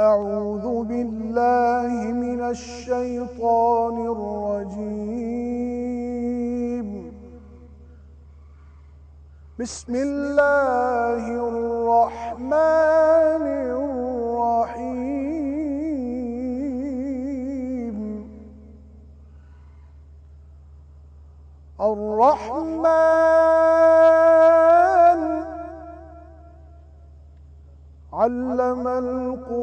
أعوذ بالله من الشيطان الرجيم. بسم الله الرحمن الرحيم. الرحمن علم القرآن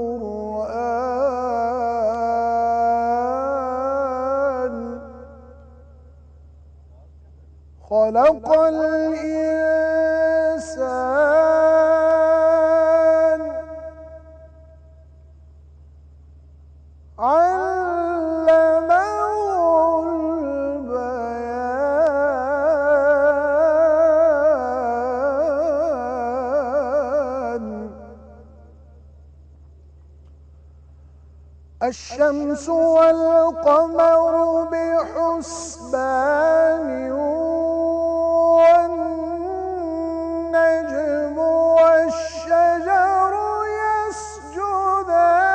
خلق الإنسان علمه البيان. الشمس والقمر بحسبان والنجم والشجر يسجدان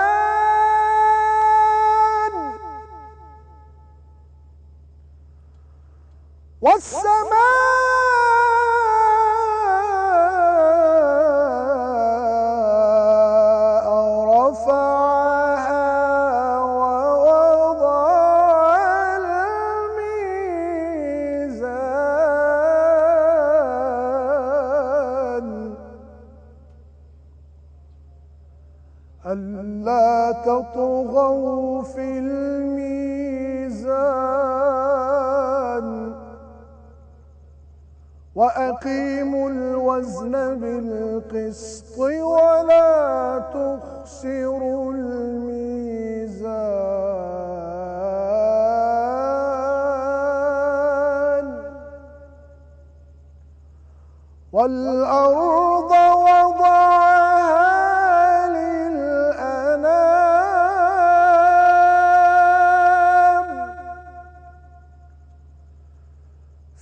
والسماء رفعها ووضع الميزان ألا تطغوا في الميزان وأقيموا الوزن بالقسط ولا تخسروا الميزان. والأرض وضعها للأنام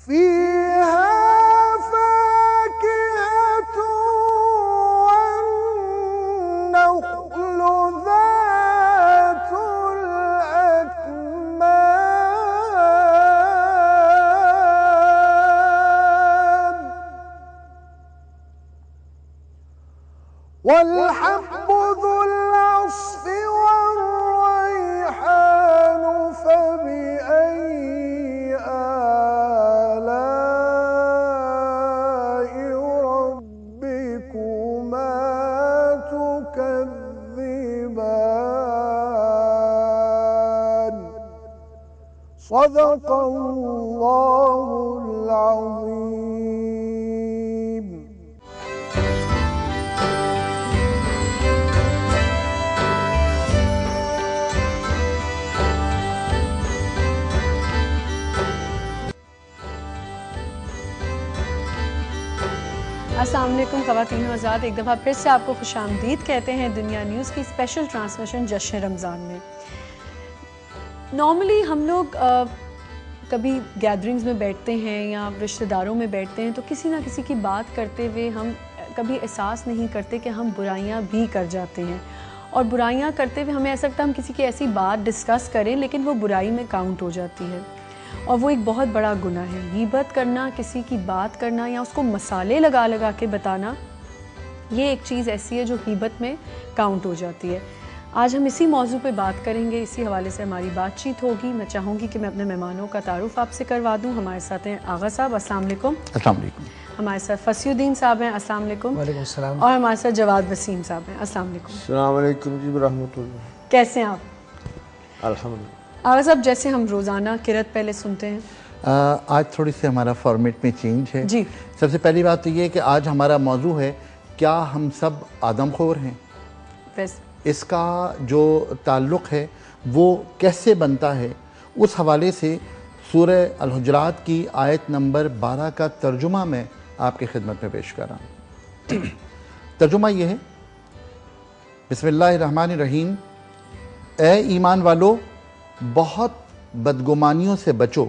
فيها فاكهة والنخل ذات الأكمام والحب ذو العصف والريحان فبأي آلاء ربكما تكذبان. صدق الله العظيم. السلام علیکم خواتین و حضرات، ایک دفعہ پھر سے آپ کو خوش آمدید کہتے ہیں دنیا نیوز کی اسپیشل ٹرانسمیشن جشن رمضان میں۔ نارملی ہم لوگ کبھی گیدرنگز میں بیٹھتے ہیں یا رشتہ داروں میں بیٹھتے ہیں تو کسی نہ کسی کی بات کرتے ہوئے ہم کبھی احساس نہیں کرتے کہ ہم برائیاں بھی کر جاتے ہیں، اور برائیاں کرتے ہوئے ہمیں ایسا لگتا ہے ہم کسی کی ایسی بات ڈسکس کریں لیکن وہ برائی میں کاؤنٹ ہو جاتی ہے، اور وہ ایک بہت بڑا گناہ ہے۔ غیبت کرنا، کسی کی بات کرنا یا اس کو مسالے لگا لگا کے بتانا، یہ ایک چیز ایسی ہے جو غیبت میں کاؤنٹ ہو جاتی ہے۔ آج ہم اسی موضوع پہ بات کریں گے، اسی حوالے سے ہماری بات چیت ہوگی۔ میں چاہوں گی کہ میں اپنے مہمانوں کا تعارف آپ سے کروا دوں۔ ہمارے ساتھ ہیں آغا صاحب، السلام علیکم۔ السلام علیکم۔ ہمارے ساتھ فصیح الدین صاحب ہیں، السلام علیکم۔ وعلیکم السلام۔ اور ہمارے ساتھ جواد وسیم صاحب ہیں، السلام علیکم۔ السلام علیکم جی ورحمۃ اللہ۔ کیسے ہیں آپ؟ الحمدللہ۔ آغا صاحب، جیسے ہم روزانہ قرأت پہلے سنتے ہیں، آج تھوڑی سی ہمارا فارمیٹ میں چینج ہے۔ جی، سب سے پہلی بات تو یہ ہے کہ آج ہمارا موضوع ہے کیا ہم سب آدم خور ہیں؟ اس کا جو تعلق ہے وہ کیسے بنتا ہے، اس حوالے سے سورہ الحجرات کی آیت نمبر 12 کا ترجمہ میں آپ کی خدمت میں پیش کر رہا ہوں۔ ترجمہ یہ ہے، بسم اللہ الرحمن الرحیم، اے ایمان والو بہت بدگمانیوں سے بچو،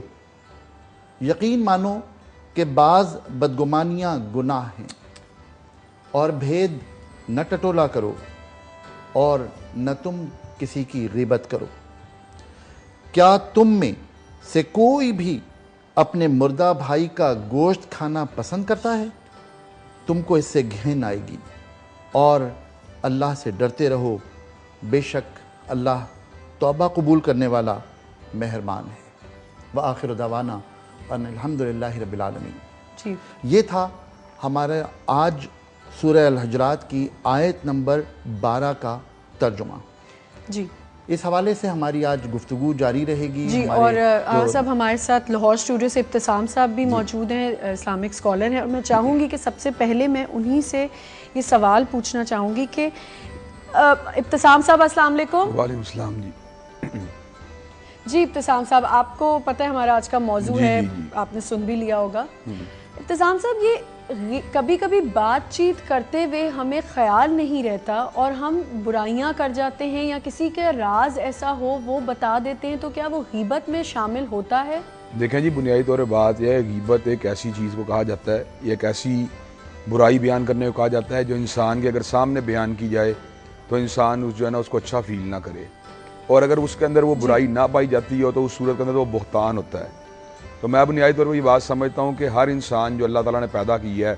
یقین مانو کہ بعض بدگمانیاں گناہ ہیں، اور بھید نہ ٹٹولا کرو، اور نہ تم کسی کی غیبت کرو۔ کیا تم میں سے کوئی بھی اپنے مردہ بھائی کا گوشت کھانا پسند کرتا ہے؟ تم کو اس سے گھن آئے گی، اور اللہ سے ڈرتے رہو، بے شک اللہ توبہ قبول کرنے والا مہربان ہے۔ وآخر دعوانا ان الحمدللہ رب العالمین۔ جی یہ تھا ہمارا آج سورہ الحجرات کی آیت نمبر 12 کا ترجمہ۔ جی اس حوالے سے ہماری آج گفتگو جاری رہے گی۔ جی، اور صاحب ہمارے ساتھ لاہور اسٹوڈیو سے ابتسام صاحب بھی موجود ہیں، اسلامک اسکالر ہیں، اور میں چاہوں گی کہ سب سے پہلے میں انہی سے یہ سوال پوچھنا چاہوں گی کہ ابتسام صاحب السلام علیکم۔ وعلیکم السلام جی۔ جی ابتسام صاحب، آپ کو پتہ ہے ہمارا آج کا موضوع ہے، آپ نے سن بھی لیا ہوگا۔ ابتسام صاحب، یہ کبھی کبھی بات چیت کرتے ہوئے ہمیں خیال نہیں رہتا اور ہم برائیاں کر جاتے ہیں یا کسی کے راز ایسا ہو وہ بتا دیتے ہیں، تو کیا وہ غیبت میں شامل ہوتا ہے؟ دیکھیں جی، بنیادی طور پہ بات یہ ہے، غیبت ایک ایسی چیز کو کہا جاتا ہے، یہ ایک ایسی برائی بیان کرنے کو کہا جاتا ہے جو انسان کے اگر سامنے بیان کی جائے تو انسان جو ہے نا اس کو اچھا فیل نہ کرے، اور اگر اس کے اندر وہ برائی نہ پائی جاتی ہو تو اس صورت کے اندر وہ بہتان ہوتا ہے۔ تو میں بنیادی طور پر یہ بات سمجھتا ہوں کہ ہر انسان جو اللہ تعالیٰ نے پیدا کی ہے،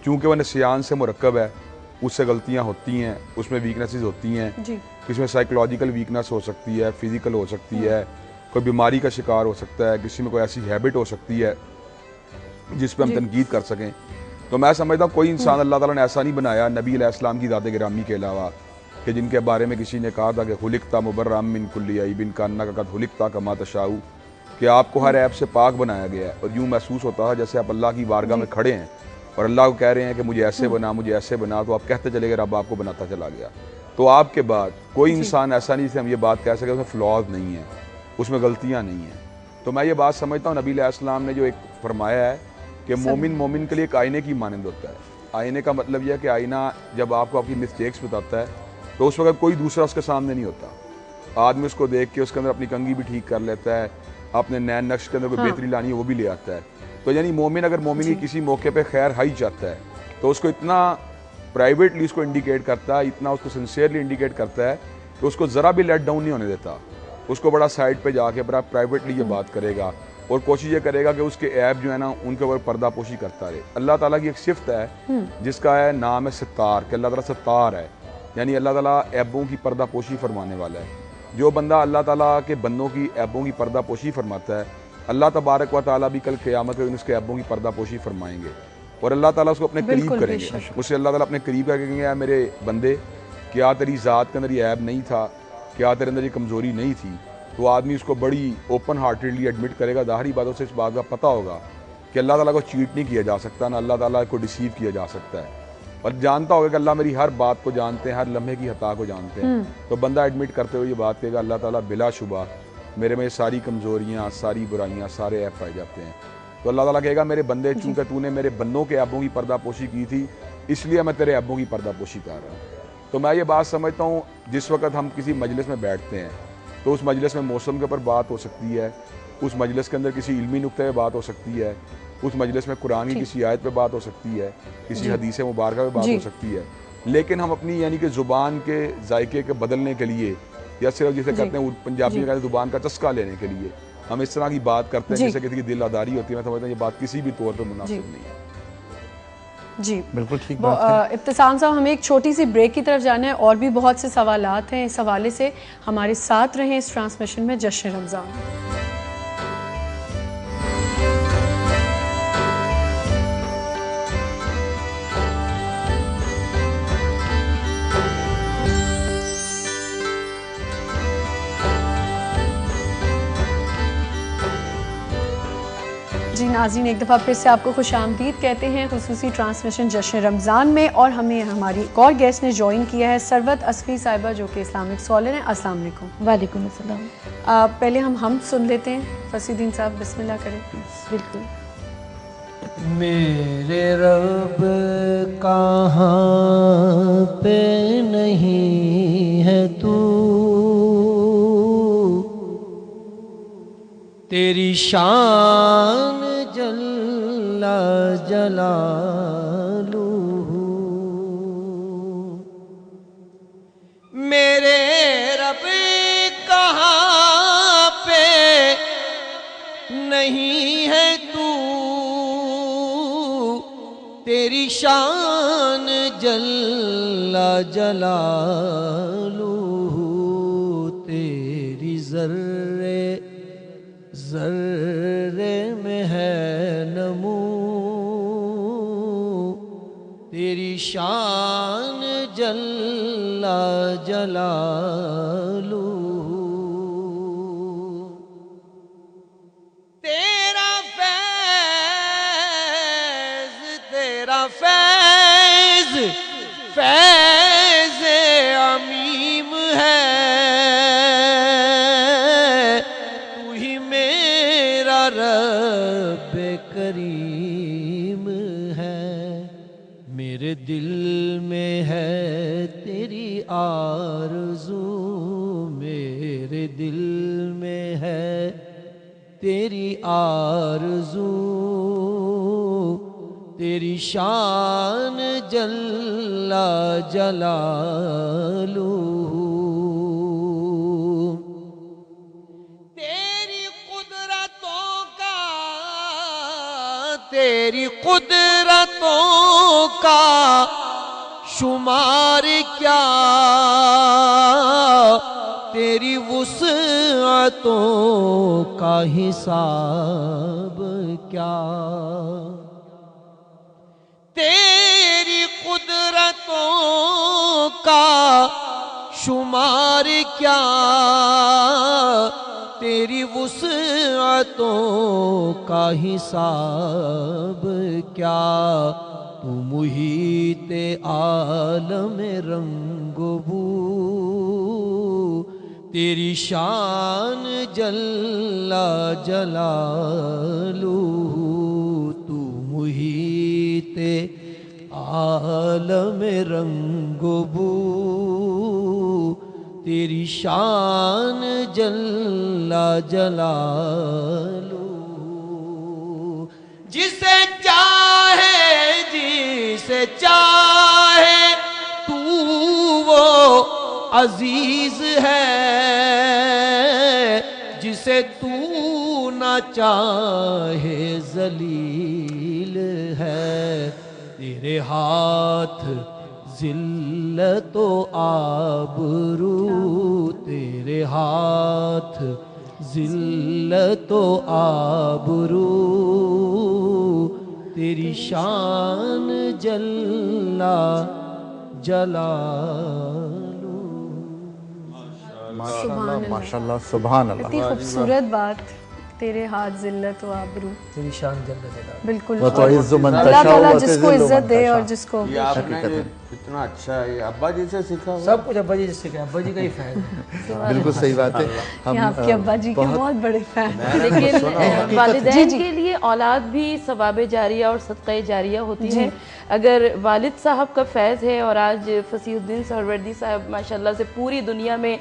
چونکہ وہ نسیان سے مرکب ہے، اس سے غلطیاں ہوتی ہیں، اس میں ویکنیسز ہوتی ہیں، کسی میں سائیکولوجیکل ویکنیس ہو سکتی ہے، فزیکل ہو سکتی ہے، کوئی بیماری کا شکار ہو سکتا ہے، کسی میں کوئی ایسی ہیبٹ ہو سکتی ہے جس پہ ہم تنقید کر سکیں۔ تو میں سمجھتا ہوں کوئی انسان اللہ تعالیٰ نے ایسا نہیں بنایا نبی علیہ السلام کی ذات گرامی کے علاوہ کہ جن کے بارے میں کسی نے کہا تھا کہ خلقتا مبرأ من کل عیب کانک قد خلقتا کما تشاء، کہ آپ کو ہر عیب سے پاک بنایا گیا ہے، اور یوں محسوس ہوتا ہے جیسے آپ اللہ کی بارگاہ میں کھڑے ہیں اور اللہ کو کہہ رہے ہیں کہ مجھے ایسے بنا، مجھے ایسے بنا، تو آپ کہتے چلے گئے، رب آپ کو بناتا چلا گیا۔ تو آپ کے بعد کوئی انسان ایسا نہیں جسے ہم یہ بات کہہ سکیں اس میں فلاز نہیں ہیں، اس میں غلطیاں نہیں ہیں۔ تو میں یہ بات سمجھتا ہوں نبی علیہ السلام نے جو ایک فرمایا ہے کہ مومن کے لیے ایک آئینے کی مانند ہوتا ہے۔ آئینے کا مطلب یہ ہے کہ آئینہ جب آپ کو اپنی مسٹیکس بتاتا ہے تو اس وقت کوئی دوسرا اس کے سامنے نہیں ہوتا، آدمی اس کو دیکھ کے اس کے اندر اپنی کنگھی بھی ٹھیک کر لیتا ہے، اپنے نین نقش کے اندر کوئی بہتری لانی ہے وہ بھی لے آتا ہے۔ تو یعنی مومن اگر مومن کی کسی موقع پہ خیر ہائی چاہتا ہے تو اس کو اتنا پرائیویٹلی اس کو انڈیکیٹ کرتا ہے، اتنا اس کو سنسیئرلی انڈیکیٹ کرتا ہے کہ اس کو ذرا بھی لیٹ ڈاؤن نہیں ہونے دیتا، اس کو بڑا سائڈ پہ جا کے بڑا پرائیویٹلی یہ بات کرے گا، اور کوشش یہ کرے گا کہ اس کے عیب جو ہے نا ان کے اوپر پردہ پوشی کرتا رہے۔ اللہ تعالیٰ کی ایک صفت ہے جس کا ہے نام ہے ستار، کہ اللہ تعالیٰ ستار ہے، یعنی اللہ تعالیٰ عیبوں کی پردہ پوشی فرمانے والا ہے۔ جو بندہ اللہ تعالیٰ کے بندوں کی عیبوں کی پردہ پوشی فرماتا ہے، اللہ تبارک و تعالیٰ بھی کل قیامت کے دن اس کے عیبوں کی پردہ پوشی فرمائیں گے، اور اللہ تعالیٰ اس کو اپنے قریب کریں گے۔ اس سے اللہ تعالیٰ اپنے قریب کر کے کہیں گے اے میرے بندے، کیا تیری ذات کے اندر یہ عیب نہیں تھا، کیا تیرے اندر یہ کمزوری نہیں تھی؟ تو آدمی اس کو بڑی اوپن ہارٹیڈلی ایڈمٹ کرے گا۔ ظاہری باتوں سے اس بات کا پتہ ہوگا کہ اللہ تعالیٰ کو چیٹ نہیں کیا جا سکتا، نہ اللہ تعالیٰ کو ڈیسیو کیا جا سکتا ہے، اور جانتا ہوگا کہ اللہ میری ہر بات کو جانتے ہیں، ہر لمحے کی خطا کو جانتے ہیں۔ تو بندہ ایڈمٹ کرتے ہوئے یہ بات کہے گا اللہ تعالیٰ بلا شبہ میرے میں ساری کمزوریاں، ساری برائیاں، سارے عیب پائے جاتے ہیں۔ تو اللہ تعالیٰ کہے گا میرے بندے، چونکہ تو نے میرے بندوں کے عیبوں کی پردہ پوشی کی تھی اس لیے میں تیرے عیبوں کی پردہ پوشی کر رہا ہوں۔ تو میں یہ بات سمجھتا ہوں جس وقت ہم کسی مجلس میں بیٹھتے ہیں تو اس مجلس میں موسم کے اوپر بات ہو سکتی ہے، اس مجلس کے اندر کسی علمی نقطے پہ بات ہو سکتی ہے، اس مجلس میں قرآن کی کسی آیت پہ بات ہو سکتی ہے، کسی حدیث مبارکہ پہ بات ہو سکتی ہے، لیکن ہم اپنی یعنی کہ زبان کے ذائقے کے بدلنے کے لیے، یا صرف جسے کہتے ہیں پنجابی میں کہتے ہیں زبان کا چسکا لینے کے لیے ہم اس طرح کی بات کرتے ہیں جیسے کسی کی دل آداری ہوتی ہے، میں سمجھتا ہوں یہ بات کسی بھی طور پہ مناسب نہیں ہے۔ جی بالکل ٹھیک بات ہے۔ ابتسام صاحب، ہمیں ایک چھوٹی سی بریک کی طرف جانا ہے، اور بھی بہت سے سوالات ہیں، اس حوالے سے ہمارے ساتھ رہیں اس ٹرانسمیشن میں جشن رمضان۔ جی ناظرین، ایک دفعہ پھر سے آپ کو خوش آمدید کہتے ہیں خصوصی ٹرانسمیشن جشن رمضان میں، اور ہمیں ہماری ایک اور گیسٹ نے جوائن کیا ہے، ثروت اصفی صاحبہ، جو کہ اسلامک اسکالر ہیں۔ السلام علیکم۔ وعلیکم السلام۔ پہلے ہم سن لیتے ہیں، فصیح الدین صاحب بسم اللہ کریں۔ بالکل۔ میرے رب کہاں پہ نہیں ہے تو، تیری شان جل جلالہ، میرے رب کہاں پہ نہیں ہے تو، تیری شان جل جلالہ، تیری ذرے ذرے میں ہے نمو، تیری شان جل جلالہ، تیرا فیض فیض عمیم ہے، تو ہی میرا رب کریم ہے، میرے دل میں ہے تیری آرزو، میرے دل میں ہے تیری آرزو، تیری شان جل جلالہ، تیری قدرتوں کا شمار کیا، تیری وسعتوں کا حساب کیا، تیری قدرتوں کا شمار کیا، تیری وسعتوں کا حساب کیا، تو محیط عالم رنگ و بو، تیری شان جل جلالہ، تو محیط عالم رنگ و بو، تیری شان جل جلالہ، جسے چاہے تو وہ عزیز ہے، جسے تو نہ چاہے ذلیل ہے، تیرے ہاتھ ذلت و آبرو، تیرے ہاتھ ذلت و آبرو، تیری شان جل جلالہ۔ ماشاءاللہ سبحان اللہ، اتنی خوبصورت بات، تیرے ہاتھ ذلت و آبرو، تیری شان جل جلالہ، بالکل وتعز من اللہ تشاء تعالیٰ جس وتذل کو من عزت دے تشاء۔ اور جس کو یہ آپ نے اتنا اچھا ہے، ابا جی سے سیکھا ہوا؟ سب کچھ ابا جی سے سیکھا، ابا جی کا ہی فیض ہے۔ بالکل صحیح بات ہے، یہ آپ کے ابا جی کے بہت بڑے فین ہیں۔ لیکن والدین کے لیے اولاد بھی ثواب جاریہ اور صدقہ جاریہ ہوتی ہے۔ اگر والد صاحب کا فیض ہے اور آج فصیح الدین سہروردی صاحب ماشاءاللہ سے پوری دنیا میں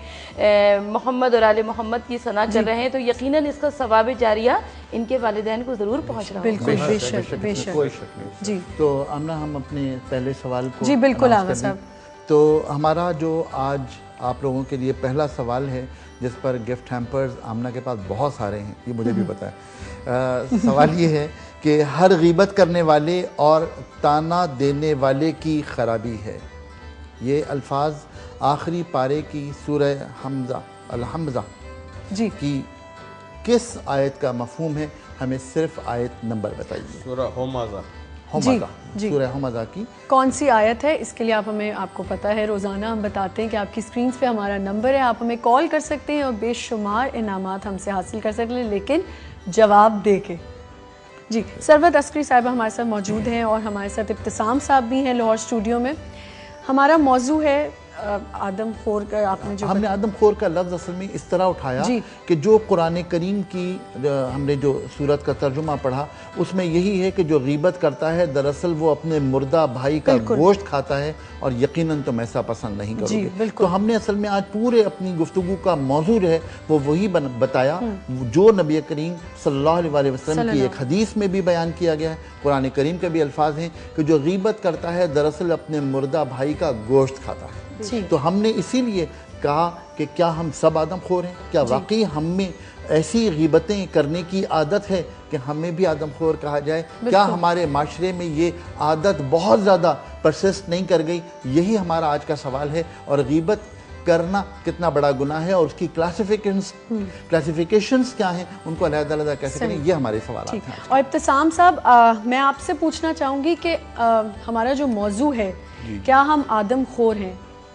محمد اور آل محمد کی ثنا کر رہے ہیں، تو یقیناً اس کا ثواب جاریہ ان کے والدین کو ضرور پہنچ رہا ہے۔ بالکل، بے شک بے شک۔ کوئی شک نہیں۔ جی تو آمنہ ہم اپنے پہلے سوال کو جی بالکل announce آغا کر دیں۔ صاحب۔ تو ہمارا جو آج آپ لوگوں کے لیے پہلا سوال ہے، جس پر گفٹ ہیمپرز آمنہ کے پاس بہت سارے ہیں، یہ مجھے بھی پتہ ہے۔ سوال یہ ہے کہ ہر غیبت کرنے والے اور تانا دینے والے کی خرابی ہے۔ یہ الفاظ آخری پارے کی سورہ حمزہ الحمزہ جی کی کس آیت کا مفہوم ہے؟ ہمیں صرف آیت نمبر بتائیے۔ سورہ ہمزہ، جی سورہ حمزہ کی کون سی آیت ہے، اس کے لیے آپ کو پتہ ہے، روزانہ ہم بتاتے ہیں کہ آپ کی سکرینز پہ ہمارا نمبر ہے، آپ ہمیں کال کر سکتے ہیں اور بے شمار انعامات ہم سے حاصل کر سکتے ہیں، لیکن جواب دے کے۔ جی ثروت عسکری صاحبہ ہمارے ساتھ موجود ہیں اور ہمارے ساتھ ابتسام صاحب بھی ہیں لاہور اسٹوڈیو میں۔ ہمارا موضوع ہے آدم خور کا، آپ نے جو ہم نے آدم خور کا لفظ اصل میں اس طرح اٹھایا کہ جو قرآن کریم کی ہم نے جو سورت کا ترجمہ پڑھا اس میں یہی ہے کہ جو غیبت کرتا ہے دراصل وہ اپنے مردہ بھائی کا گوشت کھاتا ہے، اور یقیناً تم ایسا پسند نہیں کرو گے۔ تو ہم نے اصل میں آج پورے اپنی گفتگو کا موضوع ہے وہ وہی بتایا جو نبی کریم صلی اللہ علیہ وسلم کی ایک حدیث میں بھی بیان کیا گیا ہے، قرآن کریم کے بھی الفاظ ہیں کہ جو غیبت کرتا ہے دراصل اپنے مردہ بھائی کا گوشت کھاتا ہے۔ تو ہم نے اسی لیے کہا کہ کیا ہم سب آدم خور ہیں؟ کیا واقعی ہم میں ایسی غیبتیں کرنے کی عادت ہے کہ ہمیں بھی آدم خور کہا جائے؟ کیا ہمارے معاشرے میں یہ عادت بہت زیادہ پرسسٹ نہیں کر گئی؟ یہی ہمارا آج کا سوال ہے. اور غیبت کرنا کتنا بڑا گناہ ہے اور اس کی کلاسیفیکیشنز کیا ہیں، ان کو علیحدہ علیحدہ کیسے کریں، یہ ہمارے سوالات ہیں. اور ابتسام صاحب، میں آپ سے پوچھنا چاہوں گی کہ ہمارا جو موضوع ہے کیا ہم آدم خور ہیں،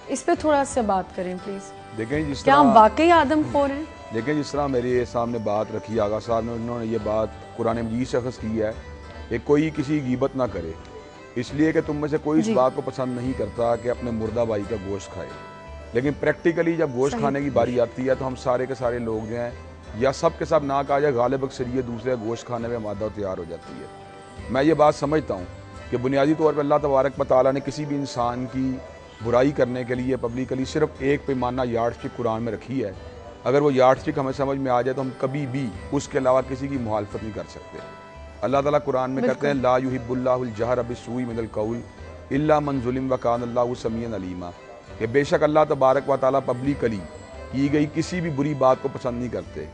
اس پہ تھوڑا سا بات کریں پلیز. دیکھیں جس کیا طرح ہم واقعی آدم خور ہیں؟ دیکھیں جس طرح میرے سامنے بات رکھی آغا صاحب نے، انہوں نے یہ بات قرآن مجید سے اخذ کی ہے کہ کوئی کسی غیبت نہ کرے، اس لیے کہ تم میں سے کوئی اس بات کو پسند نہیں کرتا کہ اپنے مردہ بھائی کا گوشت کھائے. لیکن پریکٹیکلی جب گوشت کھانے کی باری آتی ہے تو ہم سارے کے سارے لوگ جو ہیں، یا سب کے سب نہ کہا جائے، غالب اکثریت دوسرے گوشت کھانے میں آمادہ و تیار ہو جاتی ہے. میں یہ بات سمجھتا ہوں کہ بنیادی طور پر اللہ تبارک و تعالیٰ نے کسی بھی انسان کی برائی کرنے کے لیے پبلکلی صرف ایک پیمانہ یارڈ اسٹک قرآن میں رکھی ہے. اگر وہ یارڈ اسٹک ہمیں سمجھ میں آ جائے تو ہم کبھی بھی اس کے علاوہ کسی کی مخالفت نہیں کر سکتے. اللہ تعالیٰ قرآن میں کہتے ہیں لا یحب اللہ الجہر بالسوء من القول الا من ظلم وکان اللہ سمیعا علیما، کہ بے شک اللہ تبارک و تعالیٰ پبلکلی کی گئی کسی بھی بری بات کو پسند نہیں کرتے،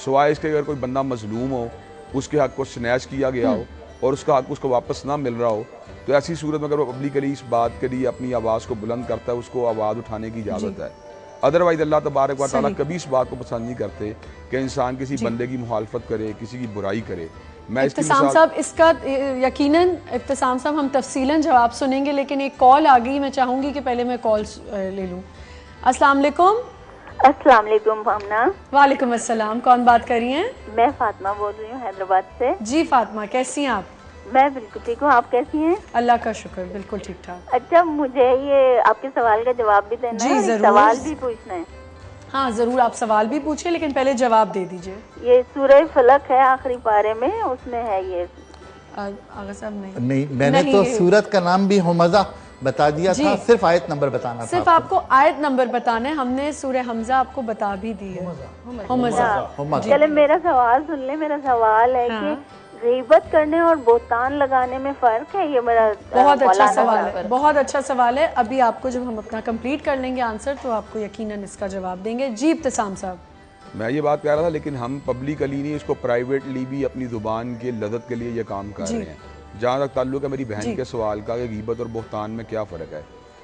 سوائے اس کے اگر کوئی بندہ مظلوم ہو، اس کے حق کو سنیچ کیا گیا ہو اور اس کا حق اس کو واپس نہ مل رہا ہو، تو ایسی صورت میں اگر وہ پبلکلی اس بات کے لیے اپنی آواز کو بلند کرتا ہے، اس کو آواز اٹھانے کی اجازت ہے. ادروائز اللہ تبارک و تعالیٰ کبھی اس بات کو پسند نہیں کرتے کہ انسان کسی بندے کی مخالفت کرے، کسی کی برائی کرے. میں ابتسام صاحب اس کا یقیناً ابتسام صاحب ہم تفصیلاً جواب سنیں گے، لیکن ایک کال آ گئی، میں چاہوں گی کہ پہلے میں کال لے لوں. السلام علیکم. السلام علیکم بھامنا. وعلیکم السلام. کون بات کر رہی ہیں؟ میں فاطمہ بول رہی ہوں حیدرآباد سے. جی فاطمہ، کیسی ہیں آپ؟ میں بالکل ٹھیک ہوں، آپ کیسی ہیں؟ اللہ کا شکر، بالکل ٹھیک ٹھاک. اچھا، مجھے یہ آپ کے سوال کا جواب بھی دینا ہے، ضرور. سوال بھی پوچھنا ہے. ہاں ضرور، آپ سوال بھی پوچھیں لیکن پہلے جواب دے دیجئے. یہ سورہ فلق ہے آخری پارے میں، اس میں ہے یہ. آغا صاحب نہیں، میں نے تو سورت کا نام بھی ہمزہ بتا دیا تھا، صرف آیت نمبر بتانا تھا. صرف آپ کو آیت نمبر بتانا ہے، ہم نے سورہ حمزہ آپ کو بتا بھی دی ہے. ہمزہ. چلے میرا سوال سن لیں. میرا سوال ہے کہ غیبت کرنے اور بہتان لگانے میں فرق ہے؟ یہ میرا بہت اچھا سوال ہے، بہت اچھا سوال ہے. ابھی آپ کو جب ہم اپنا کمپلیٹ کر لیں گے آنسر تو آپ کو یقیناً اس کا جواب دیں گے. جی ابتسام صاحب. میں یہ بات کہہ رہا تھا، لیکن ہم پبلکلی نہیں، اس کو پرائیویٹلی بھی اپنی زبان کے لذت کے لیے یہ کام کر رہے ہیں. جہاں تک تعلق ہے میری بہن کے سوال کا کہ غیبت اور بہتان میں کیا فرق ہے.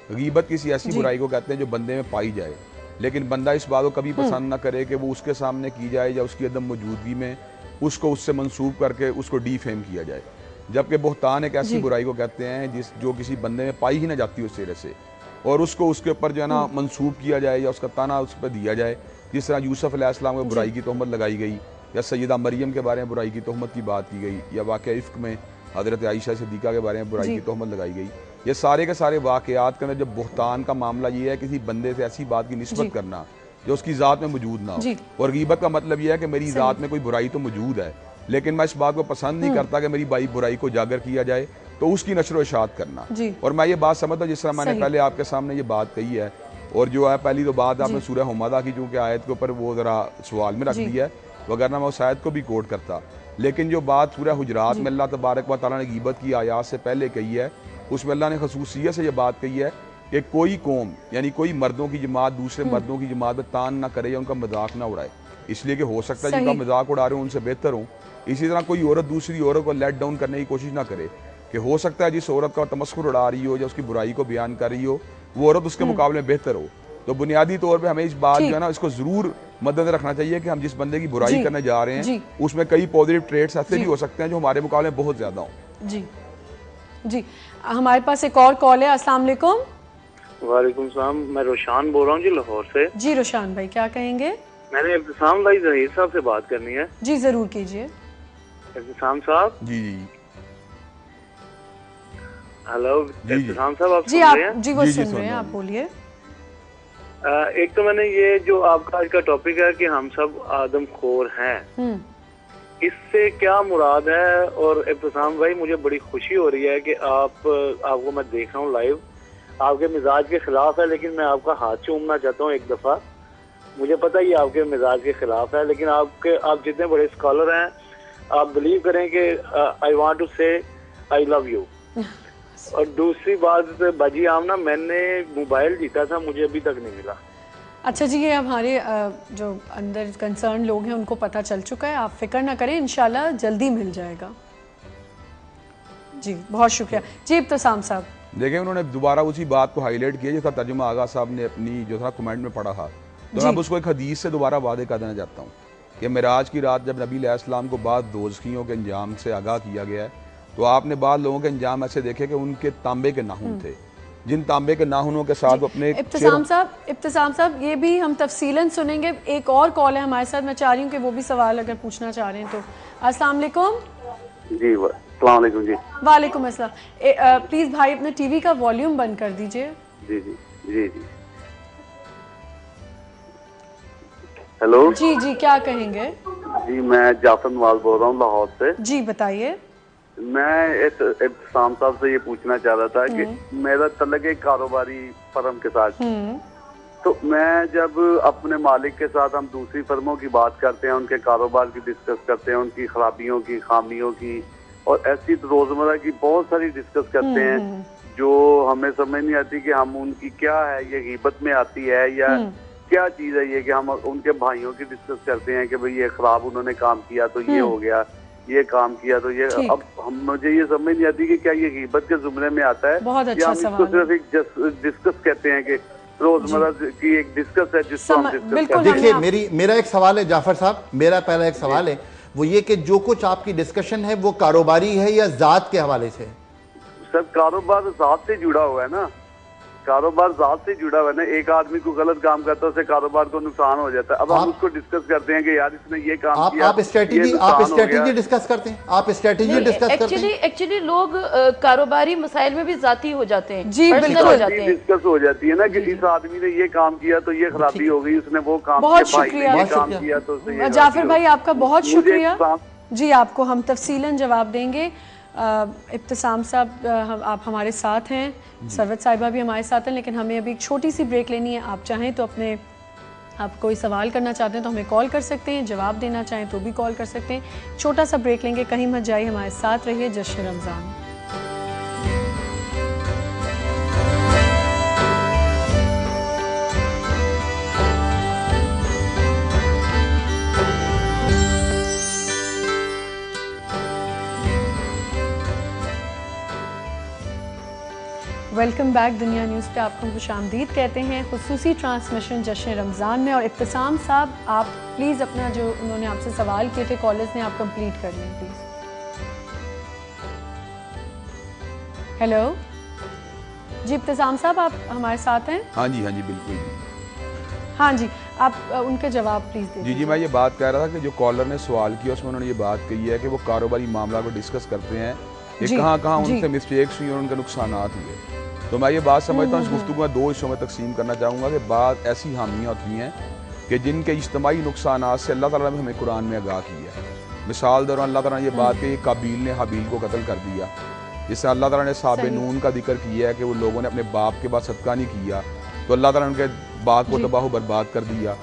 غیبت کسی ایسی برائی کو کہتے ہیں جو بندے میں پائی جائے، لیکن بندہ اس بات کو کبھی پسند نہ کرے کہ وہ اس کے سامنے کی جائے یا اس کی عدم موجودگی میں اس کو اس سے منسوب کر کے اس کو ڈی فیم کیا جائے. جبکہ بہتان ایک ایسی برائی کو کہتے ہیں جو کسی بندے میں پائی ہی نہ جاتی اس سرے سے، اور اس کو اس کے اوپر جو ہے نا منسوب کیا جائے یا اس کا تانا اس پہ دیا جائے. جس طرح یوسف علیہ السلام کو برائی کی تہمت لگائی گئی، یا سیدہ مریم کے بارے میں برائی کی تہمت کی بات کی گئی، یا واقعہ عفق میں حضرت عائشہ صدیقہ کے بارے میں برائی کی تہمت لگائی گئی. یہ سارے کے سارے واقعات کے اندر جب بہتان کا معاملہ یہ ہے کسی بندے سے ایسی بات کی نسبت کرنا جو اس کی ذات میں موجود نہ ہو. اور غیبت کا مطلب یہ ہے کہ میری ذات میں کوئی برائی تو موجود ہے، لیکن میں اس بات کو پسند نہیں کرتا کہ میری برائی کو اجاگر کیا جائے، تو اس کی نشر و اشاعت کرنا. اور میں یہ بات سمجھتا ہوں، جس طرح میں نے پہلے آپ کے سامنے یہ بات کہی ہے، اور جو ہے پہلی تو بات آپ نے سورہ حمزہ کی چونکہ آیت کے اوپر وہ ذرا سوال میں رکھ دیا ہے، وگرنہ میں اس آیت کو بھی کوٹ کرتا. لیکن جو بات سورہ حجرات میں اللہ تبارک و تعالیٰ نے غیبت کی آیات سے پہلے کہی ہے، اس میں اللہ نے خصوصیت سے یہ بات کہی ہے کہ کوئی قوم یعنی کوئی مردوں کی جماعت دوسرے مردوں کی جماعت میں تان نہ کرے یا ان کا مذاق نہ اڑائے، اس لیے کہ ہو سکتا ہے جن کا مذاق اڑا رہے ہوں ان سے بہتر ہوں. اسی طرح کوئی عورت دوسری عورت کو لیٹ ڈاؤن کرنے کی کوشش نہ کرے، کہ ہو سکتا ہے جس عورت کا تمسخر اڑا رہی ہو یا اس کی برائی کو بیان کر رہی ہو وہ عورت اس کے مقابلے میں بہتر ہو. تو بنیادی طور پہ ہمیں اس بات جو ہے نا اس کو ضرور مد نظر رکھنا چاہیے کہ ہم جس بندے کی برائی کرنے جا رہے ہیں اس میں کئی پازیٹیو ٹریٹس ایسے بھی ہو سکتے ہیں جو ہمارے مقابلے میں بہت زیادہ ہوں. جی ہمارے پاس ایک اور کال ہے. السلام علیکم. وعلیکم السلام. میں روشان بول رہا ہوں جی لاہور سے. جی روشان بھائی کیا کہیں گے؟ میں نے ابتسام بھائی ظہیر صاحب سے بات کرنی ہے. جی ضرور کیجیے. ابتسام صاحب. جی ہیلو ابتسام صاحب، آپ جی سن رہے ہیں؟ جی وہ سن رہے ہیں، آپ بولیے. ایک تو میں نے یہ جو آپ کا آج کا ٹاپک ہے کہ ہم سب آدم خور ہیں، اس سے کیا مراد ہے؟ اور ابتسام بھائی مجھے بڑی خوشی ہو رہی ہے کہ آپ کو میں دیکھ رہا ہوں لائیو. آپ کے مزاج کے خلاف ہے لیکن میں آپ کا ہاتھ چومنا چاہتا ہوں ایک دفعہ. مجھے پتہ یہ آپ کے مزاج کے خلاف ہے، لیکن آپ جتنے بڑے اسکالر ہیں آپ بلیو کریں کہ آئی وانٹ ٹو سے آئی لو یو. اور دوسری بات باجی عام نا میں نے موبائل جیتا تھا, مجھے ابھی تک نہیں ملا. اچھا جی, یہ ہمارے جو اندر کنسرن لوگ ہیں ان کو پتہ چل چکا ہے, آپ فکر نہ کریں, انشاءاللہ جلدی مل جائے گا. جی بہت شکریہ. جی ابتسام صاحب, دیکھیں انہوں نے دوبارہ اسی بات کو ہائی لائٹ کیا جس کا ترجمہ آغا صاحب نے اپنی جو تھا کمنٹ میں پڑھا تھا, تو میں اب اس کو ایک حدیث سے دوبارہ واضح کر دینا چاہتا ہوں کہ معراج کی رات جب نبی علیہ السلام کو بعض دوزخیوں کے انجام سے آگاہ کیا گیا ہے, تو آپ نے بعض لوگوں کے انجام ایسے دیکھے کہ ان کے تانبے کے ناخن تھے, جن تانبے کے ناخنوں کے ساتھ وہ اپنے ابتسام صاحب یہ بھی ہم تفصیلاً سنیں گے. ایک اور کال ہے ہمارے ساتھ, میں چاہ رہی ہوں کہ وہ بھی سوال اگر پوچھنا چاہ رہے ہیں تو. السلام علیکم. جی السلام علیکم. جی وعلیکم السلام. پلیز بھائی اپنے ٹی وی کا والیوم بند کر دیجئے. جی جی جی جی ہیلو. جی جی کیا کہیں گے؟ جی میں جعفر نواز بول رہا ہوں لاہور سے. جی بتائیے. میں ابتسام صاحب سے یہ پوچھنا چاہ رہا تھا کہ میرا تعلق ایک کاروباری فرم کے ساتھ, تو میں جب اپنے مالک کے ساتھ ہم دوسری فرموں کی بات کرتے ہیں, ان کے کاروبار کی ڈسکس کرتے ہیں, ان کی خرابیوں کی, خامیوں کی, اور ایسی روزمرہ کی بہت ساری ڈسکس کرتے ہیں جو ہمیں سمجھ نہیں آتی کہ ہم ان کی کیا ہے, یہ غیبت میں آتی ہے یا کیا چیز ہے یہ کہ ہم ان کے بھائیوں کی ڈسکس کرتے ہیں کہ بھئی یہ خراب انہوں نے کام کیا تو یہ ہو گیا, یہ کام کیا تو یہ. اب مجھے یہ سمجھ نہیں آتی کہ کیا یہ غیبت کے زمرے میں آتا ہے یا ہم اس کو صرف ایک ڈسکس کہتے ہیں کہ روزمرہ کی ایک ڈسکس ہے جس کو ہم ڈسکس کرتے ہیں. دیکھیے میرا ایک سوال ہے جعفر صاحب, میرا پہلا ایک سوال ہے وہ یہ کہ جو کچھ آپ کی ڈسکشن ہے وہ کاروباری ہے یا ذات کے حوالے سے؟ سر کاروبار ذات سے جڑا ہوا ہے نا, کاروبار ذات سے جڑا ہوا ہے نا. ایک آدمی کو غلط کام کرتا ہے اسے کاروبار کو نقصان ہو جاتا ہے. اب ہم اس کو ڈسکس کرتے ہیں کہ یار اس نے یہ کام کیا, آپ اسٹریٹجی ڈسکس کرتے ہیں, آپ اسٹریٹجی ڈسکس کرتے ہیں. ایکچولی لوگ کاروباری مسائل میں بھی ذاتی ہو جاتے ہیں, جی بالکل ڈسکس ہو جاتی ہے نا کہ اس آدمی نے یہ کام کیا تو یہ خرابی ہو گئی, اس نے وہ کام بہت کیا تو جعفر بھائی آپ کا بہت شکریہ. جی آپ کو ہم تفصیلاً جواب دیں گے. ابتسام صاحب آپ ہمارے ساتھ ہیں, سروت صاحبہ بھی ہمارے ساتھ ہیں, لیکن ہمیں ابھی ایک چھوٹی سی بریک لینی ہے. آپ چاہیں تو آپ کوئی سوال کرنا چاہتے ہیں تو ہمیں کال کر سکتے ہیں, جواب دینا چاہیں تو بھی کال کر سکتے ہیں. چھوٹا سا بریک لیں گے, کہیں مت جائیے, ہمارے ساتھ رہیے. جشن Ramzan. Welcome back. Dunya news پہ آپ کو خوش آمدید کہتے ہیں. خصوصی ٹرانسمیشن جشن رمضان میں. اور ابتسام صاحب آپ پلیز اپنا جو انہوں نے آپ سے سوال کیے تھے کالرز نے, آپ کمپلیٹ کر لیں پلیز. ہیلو جی ابتسام صاحب آپ ہمارے ساتھ ہیں؟ ہاں جی بالکل. ہاں جی آپ ان کے جواب پلیز دیں. جی میں یہ بات کہہ رہا تھا کہ جو کالر نے سوال کیا اس میں انہوں نے یہ بات کہی ہے کہ وہ کاروباری معاملہ کو ڈسکس کرتے ہیں کہ کہاں ان سے مسٹیکس ہوئی اور ان کے نقصانات ہوئے. تو میں یہ بات سمجھتا ہوں اس گفتگو میں 2 حصوں میں تقسیم کرنا چاہوں گا کہ بعض ایسی حامیاں ہوتی ہیں کہ جن کے اجتماعی نقصانات سے اللہ تعالیٰ نے ہمیں قرآن میں آگاہ کیا ہے. مثال دوران اللہ تعالیٰ نے یہ بات کہ قابیل نے حابیل کو قتل کر دیا, جس سے اللہ تعالیٰ نے صحاب نون کا ذکر کیا ہے کہ وہ لوگوں نے اپنے باپ کے بعد صدقہ نہیں کیا تو اللہ تعالیٰ نے ان کے باغ کو تباہ و برباد کر دیا.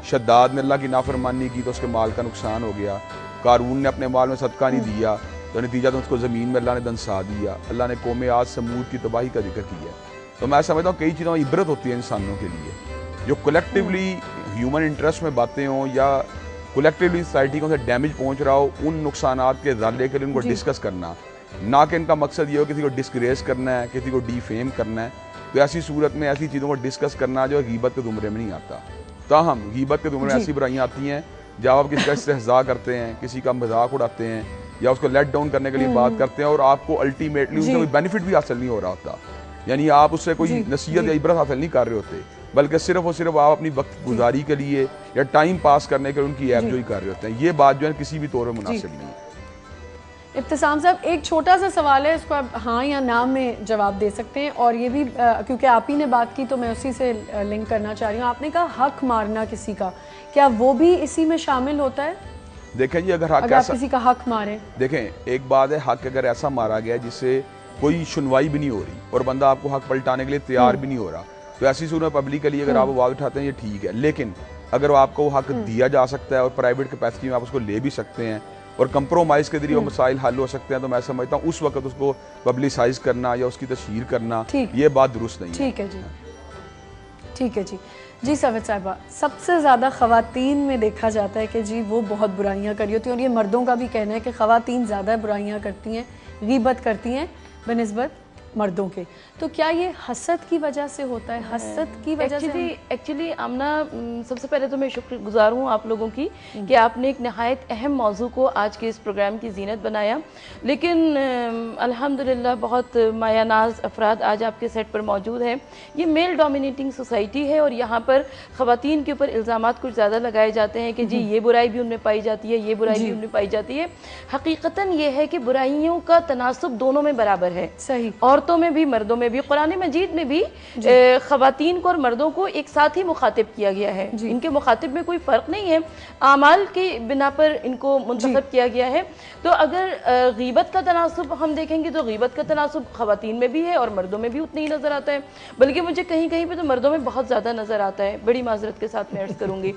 شداد نے اللہ کی نافرمانی کی تو اس کے مال کا نقصان ہو گیا. قارون نے اپنے مال میں صدقہ نہیں دیا تو نتیجہ تو اس کو زمین میں اللہ نے دنسا دیا. اللہ نے قوم عاد سمود کی تباہی کا ذکر کیا. تو میں سمجھتا ہوں کئی چیزوں میں عبرت ہوتی ہے انسانوں کے لیے جو کلیکٹیولی ہیومن انٹرسٹ میں باتیں ہوں یا کلیکٹیولی سوسائٹی کو ڈیمیج پہنچ رہا ہو, ان نقصانات کے ازالے کے لیے ان کو ڈسکس کرنا, نہ کہ ان کا مقصد یہ ہو کسی کو ڈسکریز کرنا ہے, کسی کو ڈی فیم کرنا ہے. تو ایسی صورت میں ایسی چیزوں کو ڈسکس کرنا جو غیبت کے زمرے میں نہیں آتا. تاہم غیبت کے زمرے میں ایسی برائیاں آتی ہیں جب آپ کسی کا استہزاء کرتے ہیں, کسی کا مذاق اڑاتے ہیں یا اس کو لیٹ ڈاؤن کرنے کے لیے بات کرتے ہیں اور آپ کو الٹیمیٹلی اس سے کوئی بینیفٹ بھی حاصل نہیں ہو رہا ہوتا. یعنی آپ اس سے کوئی نصیحت یا عبرت حاصل نہیں کر رہے ہوتے, بلکہ صرف اور صرف آپ اپنی وقت گزاری کے لیے یا ٹائم پاس کرنے کے لیے ان کی ایپ جو ہی کر رہے ہوتے ہیں. یہ بات جو ہے کسی بھی طور میں مناسب نہیں ہے. ابتسام صاحب ایک چھوٹا سا سوال ہے, اس کو آپ ہاں یا نہ میں جواب دے سکتے ہیں, اور یہ بھی کیونکہ آپ ہی نے بات کی تو میں اسی سے لنک کرنا چاہ رہی ہوں. آپ نے کہا حق مارنا کسی کا, کیا وہ بھی اسی میں شامل ہوتا ہے؟ دیکھیں جی اگر آپ کسی کا حق مارے, دیکھیں ایک بات ہے, حق اگر ایسا مارا گیا جس سے کوئی سنوائی بھی نہیں ہو رہی اور بندہ آپ کو حق پلٹانے کے لیے تیار بھی نہیں ہو رہا, تو ایسی صورت پبلکلی اگر آپ آواز اٹھاتے ہیں یہ ٹھیک ہے. لیکن اگر آپ کو حق دیا جا سکتا ہے اور پرائیویٹ کیپیسٹی میں آپ اس کو لے بھی سکتے ہیں اور کمپرومائز کے ذریعے مسائل حل ہو سکتے ہیں، تو میں سمجھتا ہوں اس وقت اس کو پبلسائز کرنا یا اس کی تشہیر کرنا یہ بات درست نہیں ہے۔ ٹھیک ہے جی، ٹھیک ہے جی۔ جی ثابت صاحبہ، سب سے زیادہ خواتین میں دیکھا جاتا ہے کہ جی وہ بہت برائیاں کری ہوتی ہیں، اور یہ مردوں کا بھی کہنا ہے کہ خواتین زیادہ برائیاں کرتی ہیں، غیبت کرتی ہیں بنسبت مردوں کے، تو کیا یہ حسد کی وجہ سے ہوتا ہے؟ حسد کی وجہ سے ایکچولی آمنہ، سب سے پہلے تو میں شکر گزار ہوں آپ لوگوں کی کہ آپ نے ایک نہایت اہم موضوع کو آج کے اس پروگرام کی زینت بنایا، لیکن الحمدللہ بہت مایہ ناز افراد آج آپ کے سیٹ پر موجود ہیں۔ یہ میل ڈومینیٹنگ سوسائٹی ہے، اور یہاں پر خواتین کے اوپر الزامات کچھ زیادہ لگائے جاتے ہیں کہ جی یہ برائی بھی ان میں پائی جاتی ہے، یہ برائی بھی ان میں پائی جاتی ہے۔ حقیقتاً یہ ہے کہ برائیوں کا تناسب دونوں میں برابر ہے، صحیح، عورتوں میں بھی مردوں میں بھی۔ قرآن مجید میں بھی خواتین کو اور مردوں کو ایک ساتھ ہی مخاطب کیا گیا ہے، ان کے مخاطب میں کوئی فرق نہیں ہے، اعمال کی بنا پر ان کو منتخب کیا گیا ہے۔ تو اگر غیبت کا تناسب ہم دیکھیں گے تو غیبت کا تناسب خواتین میں بھی ہے اور مردوں میں بھی اتنا ہی نظر آتا ہے، بلکہ مجھے کہیں کہیں پہ تو مردوں میں بہت زیادہ نظر آتا ہے۔ بڑی معذرت کے ساتھ میں عرض کروں گی،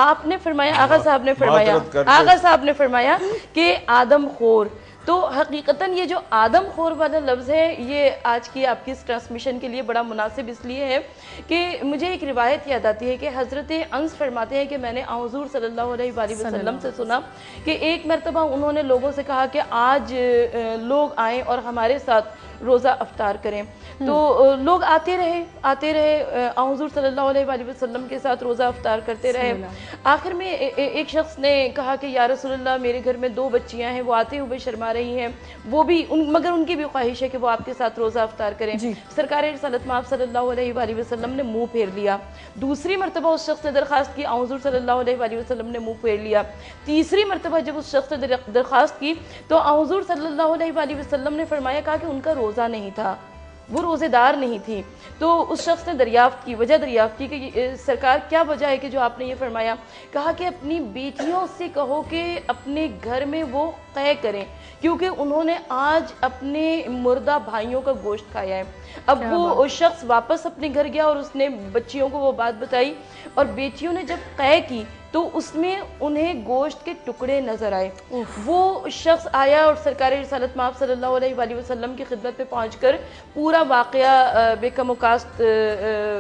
آپ نے فرمایا، آغا صاحب نے فرمایا کہ آدم خور، تو حقیقتاً یہ جو آدم خور والا لفظ ہے یہ آج کی آپ کی اس ٹرانسمیشن کے لیے بڑا مناسب اس لیے ہے کہ مجھے ایک روایت یاد آتی ہے کہ حضرت انس فرماتے ہیں کہ میں نے حضور صلی اللہ علیہ وآلہ وسلم سے سنا کہ ایک مرتبہ انہوں نے لوگوں سے کہا کہ آج لوگ آئیں اور ہمارے ساتھ روزہ افطار کریں، تو لوگ آتے رہے حضور صلی اللہ علیہ وآلہ وسلم کے ساتھ روزہ افطار کرتے رہے۔ آخر میں ایک شخص نے کہا کہ یا رسول اللہ، میرے گھر میں 2 بچیاں ہیں، وہ آتے ہوئے شرما رہی ہیں، وہ بھی مگر ان کی بھی خواہش ہے کہ وہ آپ کے ساتھ روزہ افطار کریں۔ سرکار رسالت مآب صلی اللہ علیہ وآلہ وسلم نے منہ پھیر لیا۔ دوسری مرتبہ اس شخص نے درخواست کی، حضور صلی اللہ علیہ وآلہ وسلم نے منہ پھیر لیا۔ تیسری مرتبہ جب اس شخص نے درخواست کی تو حضور صلی اللہ علیہ وآلہ وسلم نے فرمایا، کہا کہ ان کا روزہ نہیں تھا، وہ روزے دار نہیں تھی۔ تو اس شخص نے وجہ دریافت کی کہ سرکار کیا وجہ ہے کہ جو آپ نے یہ فرمایا؟ کہا کہ اپنی بیٹیوں سے کہو کہ اپنے گھر میں وہ قے کریں، کیونکہ انہوں نے آج اپنے مردہ بھائیوں کا گوشت کھایا ہے۔ اب وہ شخص واپس اپنے گھر گیا اور اس نے بچیوں کو وہ بات بتائی، اور بیٹیوں نے جب قے کی تو اس میں انہیں گوشت کے ٹکڑے نظر آئے۔ وہ شخص آیا اور سرکار رسالت مآب صلی اللہ علیہ وآلہ وسلم کی خدمت پہ پہنچ کر پورا واقعہ بے کم و کاست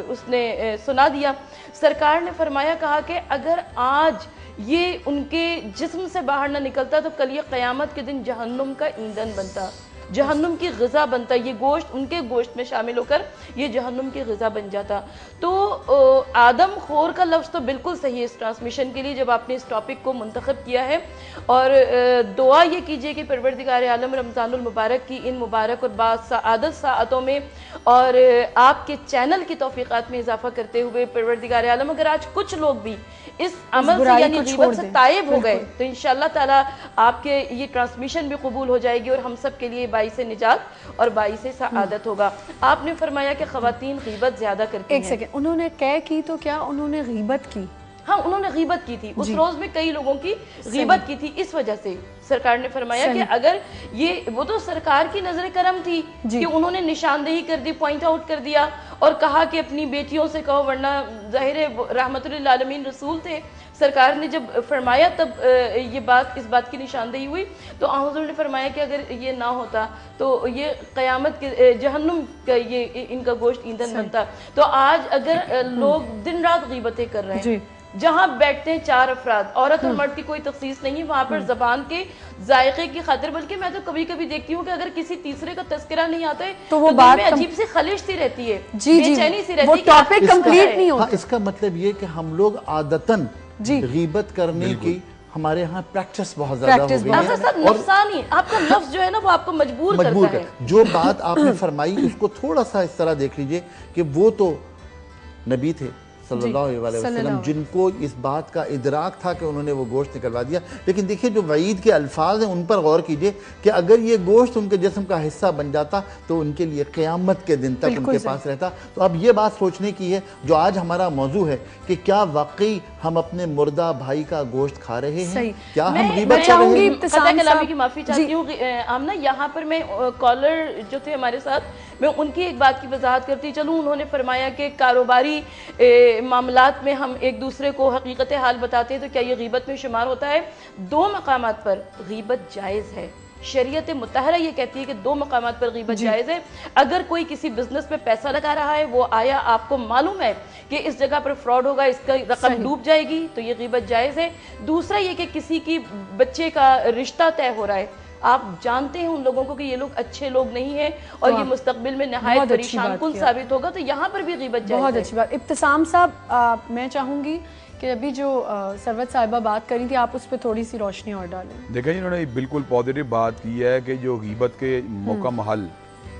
اس نے سنا دیا۔ سرکار نے فرمایا، کہا کہ اگر آج یہ ان کے جسم سے باہر نہ نکلتا تو کل یہ قیامت کے دن جہنم کا ایندھن بنتا، جہنم کی غذا بنتا، یہ گوشت ان کے گوشت میں شامل ہو کر یہ جہنم کی غذا بن جاتا۔ تو آدم خور کا لفظ تو بالکل صحیح ہے اس ٹرانسمیشن کے لیے جب آپ نے اس ٹاپک کو منتخب کیا ہے، اور دعا یہ کیجئے کہ پروردگار عالم رمضان المبارک کی ان مبارک اور باسعادت ساعتوں میں اور آپ کے چینل کی توفیقات میں اضافہ کرتے ہوئے پروردگار عالم اگر آج کچھ لوگ بھی اس عمل سے یعنی غیبت سے تائب ہو گئے تو انشاءاللہ تعالیٰ آپ کے یہ ٹرانسمیشن بھی قبول ہو جائے گی اور ہم سب کے لیے باعث نجات اور باعث سعادت ہوگا۔ آپ نے فرمایا کہ خواتین غیبت زیادہ کرتی ہیں۔ ایک سیکنڈ، انہوں نے قے کی تو کیا انہوں نے غیبت کی؟ ہاں، انہوں نے غیبت کی تھی، اس روز میں کئی لوگوں کی غیبت کی تھی، اس وجہ سے سرکار نے فرمایا کہ اگر یہ وہ تو سرکار کی نظر کرم تھی کہ انہوں نے نشاندہی کر دی، پوائنٹ آؤٹ کر دیا اور کہا کہ اپنی بیٹیوں سے کہو، ورنہ ظاہر رحمت للعالمین رسول تھے، سرکار نے جب فرمایا تب اس بات کی نشاندہی ہوئی۔ تو حضور نے فرمایا کہ اگر یہ نہ ہوتا تو یہ قیامت کے جہنم کا یہ ان کا گوشت ایندھن بنتا۔ تو آج اگر لوگ دن رات غیبتیں کر رہے ہیں، جہاں بیٹھتے ہیں 4 افراد، عورت اور مرد کی کوئی تخصیص نہیں، وہاں پر زبان کے ذائقے کی خاطر، بلکہ میں تو کبھی کبھی دیکھتی ہوں کہ اگر کسی تیسرے کا تذکرہ نہیں آتا ہے تو وہ بات میں عجیب سی خلش سی رہتی ہے، بے چینی سی رہتی ہے، وہ ٹاپک کمپلیٹ نہیں ہوتا۔ اس کا مطلب یہ کہ ہم لوگ عادتاً غیبت کرنے کی ہمارے ہاں پریکٹس بہت زیادہ ہو گئی ہے، اور نفسانی آپ کا لفظ جو ہے نا وہ آپ کو مجبور کرتا ہے۔ جو بات آپ نے فرمائی اس کو تھوڑا سا اس طرح دیکھ لیجئے کہ وہ تو نبی تھے صلی اللہ علیہ وسلم جن کو اس بات کا ادراک تھا کہ انہوں نے وہ گوشت نکلوا دیا، لیکن دیکھیے جو وعید کے الفاظ ہیں ان پر غور کیجئے کہ اگر یہ گوشت ان کے جسم کا حصہ بن جاتا تو ان کے لیے قیامت کے دن تک ان کے پاس رہتا۔ تو اب یہ بات سوچنے کی ہے جو آج ہمارا موضوع ہے کہ کیا واقعی ہم اپنے مردہ بھائی کا گوشت کھا رہے ہیں؟ صحیح. کیا ہم میں غیبت کر چاہوں رہے گی ہیں؟ فتح کلامی کی معافی چاہتی ہوں آمنہ. یہاں پر میں کالر جو تھے ہمارے ساتھ، میں ان کی ایک بات کی وضاحت کرتی چلوں. انہوں نے فرمایا کہ کاروباری معاملات میں ہم ایک دوسرے کو حقیقت حال بتاتے ہیں تو کیا یہ غیبت میں شمار ہوتا ہے؟ 2 مقامات پر غیبت جائز ہے. شریعت مطہرہ یہ کہتی ہے کہ 2 مقامات پر غیبت جائز ہے. اگر کوئی کسی بزنس میں پیسہ لگا رہا ہے، وہ آیا آپ کو معلوم ہے کہ اس جگہ پر فراڈ ہوگا، اس کا رقم ڈوب جائے گی، تو یہ غیبت جائز ہے. دوسرا یہ کہ کسی کی بچے کا رشتہ طے ہو رہا ہے، آپ جانتے ہیں ان لوگوں کو کہ یہ لوگ اچھے لوگ نہیں ہیں اور یہ مستقبل میں نہایت پریشان کن ثابت ہوگا، تو یہاں پر بھی غیبت جائز ہے. بہت اچھی بات. ابتسام صاحب، میں چاہوں گی کہ ابھی جو سروت صاحبہ بات کری تھی آپ اس پہ تھوڑی سی روشنی اور ڈالیں. دیکھیں انہوں نے بالکل پازیٹیو بات کی ہے کہ جو غیبت کے موقع محل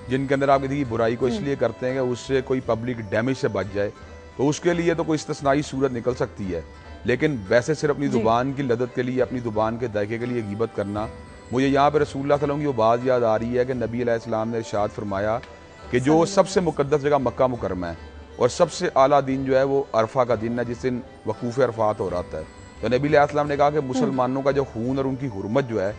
جن کے اندر آپ کسی برائی کو اس لیے کرتے ہیں کہ اس سے کوئی پبلک ڈیمیج سے بچ جائے، تو اس کے لیے تو کوئی استثنائی صورت نکل سکتی ہے. لیکن ویسے صرف اپنی زبان کی لذت کے لیے، اپنی زبان کے ذائقے کے لیے غیبت کرنا، مجھے یہاں پہ رسول اللہ صلی اللہ علیہ وسلم کی وہ بات یاد آ رہی ہے کہ نبی علیہ السلام نے ارشاد فرمایا کہ جو سب سے مقدس جگہ مکہ مکرمہ ہے اور سب سے اعلیٰ دن جو ہے وہ عرفہ کا دن ہے، جس دن وقوف عرفات ہو رہا ہے. تو نبی علیہ السلام نے کہا کہ مسلمانوں کا جو خون اور ان کی حرمت جو ہے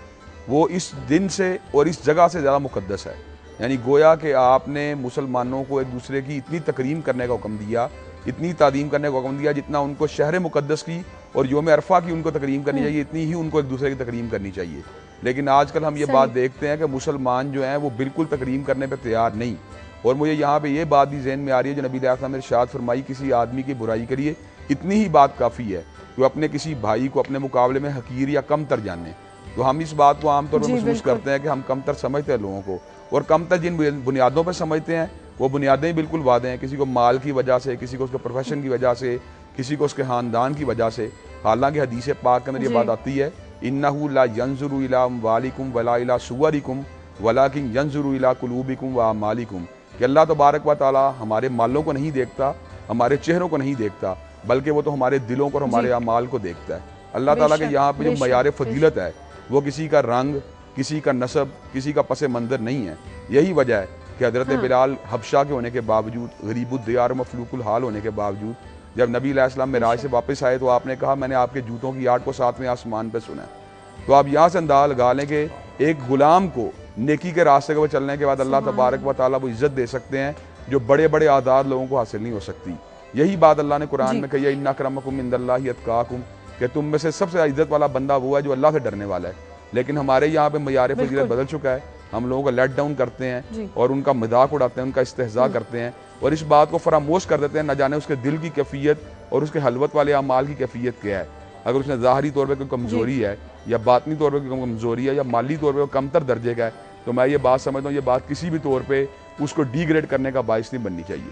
وہ اس دن سے اور اس جگہ سے زیادہ مقدس ہے. یعنی گویا کہ آپ نے مسلمانوں کو ایک دوسرے کی اتنی تکریم کرنے کا حکم دیا، اتنی تعظیم کرنے کا حکم دیا، جتنا ان کو شہر مقدس کی اور یوم عرفہ کی ان کو تکریم کرنی چاہیے، اتنی ہی ان کو ایک دوسرے کی تکریم کرنی چاہیے. لیکن آج کل ہم یہ بات دیکھتے ہیں کہ مسلمان جو ہیں وہ بالکل تکریم کرنے پہ تیار نہیں. اور مجھے یہاں پہ یہ بات بھی ذہن میں آ رہی ہے جو نبی علیہ السلام نے ارشاد فرمائی، کسی آدمی کی برائی کے لیے اتنی ہی بات کافی ہے کہ وہ اپنے کسی بھائی کو اپنے مقابلے میں حقیر یا کمتر جانے. تو ہم اس بات کو عام طور پر محسوس کرتے ہیں کہ ہم کمتر سمجھتے ہیں لوگوں کو، اور کمتر جن بنیادوں پہ سمجھتے ہیں وہ بنیادیں بالکل واضح ہیں. کسی کو مال کی وجہ سے، کسی کو اس کے پروفیشن کی وجہ سے، کسی کو اس کے خاندان کی وجہ سے. حالانکہ حدیث پاک کے اندر یہ بات آتی ہے، انہ لا ینظر الی اموالکم ولا الی صورکم ولکن ینظر الی قلوبکم واعمالکم، کہ اللہ تبارک و تعالی ہمارے مالوں کو نہیں دیکھتا، ہمارے چہروں کو نہیں دیکھتا، بلکہ وہ تو ہمارے دلوں کو اور ہمارے اعمال کو دیکھتا ہے. اللہ تعالیٰ کے یہاں پہ جو معیار فضیلت ہے وہ کسی کا رنگ، کسی کا نسب، کسی کا پس منظر نہیں ہے. یہی وجہ ہے کہ حضرت بلال حبشہ کے ہونے کے باوجود، غریب الدیار مفلوق الحال ہونے کے باوجود، جب نبی علیہ السلام معراج سے واپس آئے تو آپ نے کہا میں نے آپ کے جوتوں کی آٹ کو 7ویں آسمان پہ سنا ہے. تو آپ یہاں سے انداز لگا لیں کہ ایک غلام کو نیکی کے راستے کے چلنے کے بعد اللہ تبارک و تعالیٰ وہ عزت دے سکتے ہیں جو بڑے بڑے آزاد لوگوں کو حاصل نہیں ہو سکتی. یہی بات اللہ نے قرآن میں کہی ہے، ان اکرمکم عند اللہ اتقاکم، کہ تم میں سے سب سے عزت والا بندہ وہ ہے جو اللہ سے ڈرنے والا ہے. لیکن ہمارے یہاں پہ معیار فضیلت بدل چکا ہے. ہم لوگوں کو لیٹ ڈاؤن کرتے ہیں اور ان کا مذاق اڑاتے ہیں، ان کا استہزاء کرتے ہیں اور اس بات کو فراموش کر دیتے ہیں نہ جانے اس کے دل کی کیفیت اور اس کے حلوت والے اعمال کی کیفیت کیا ہے. اگر اس نے ظاہری طور پہ کوئی کمزوری ہے یا باطنی طور پہ کوئی کمزوری ہے یا مالی طور پہ کمتر درجے کا ہے، تو میں یہ بات سمجھتا ہوں یہ بات کسی بھی طور پہ اس کو ڈی گریڈ کرنے کا باعث نہیں بننی چاہیے.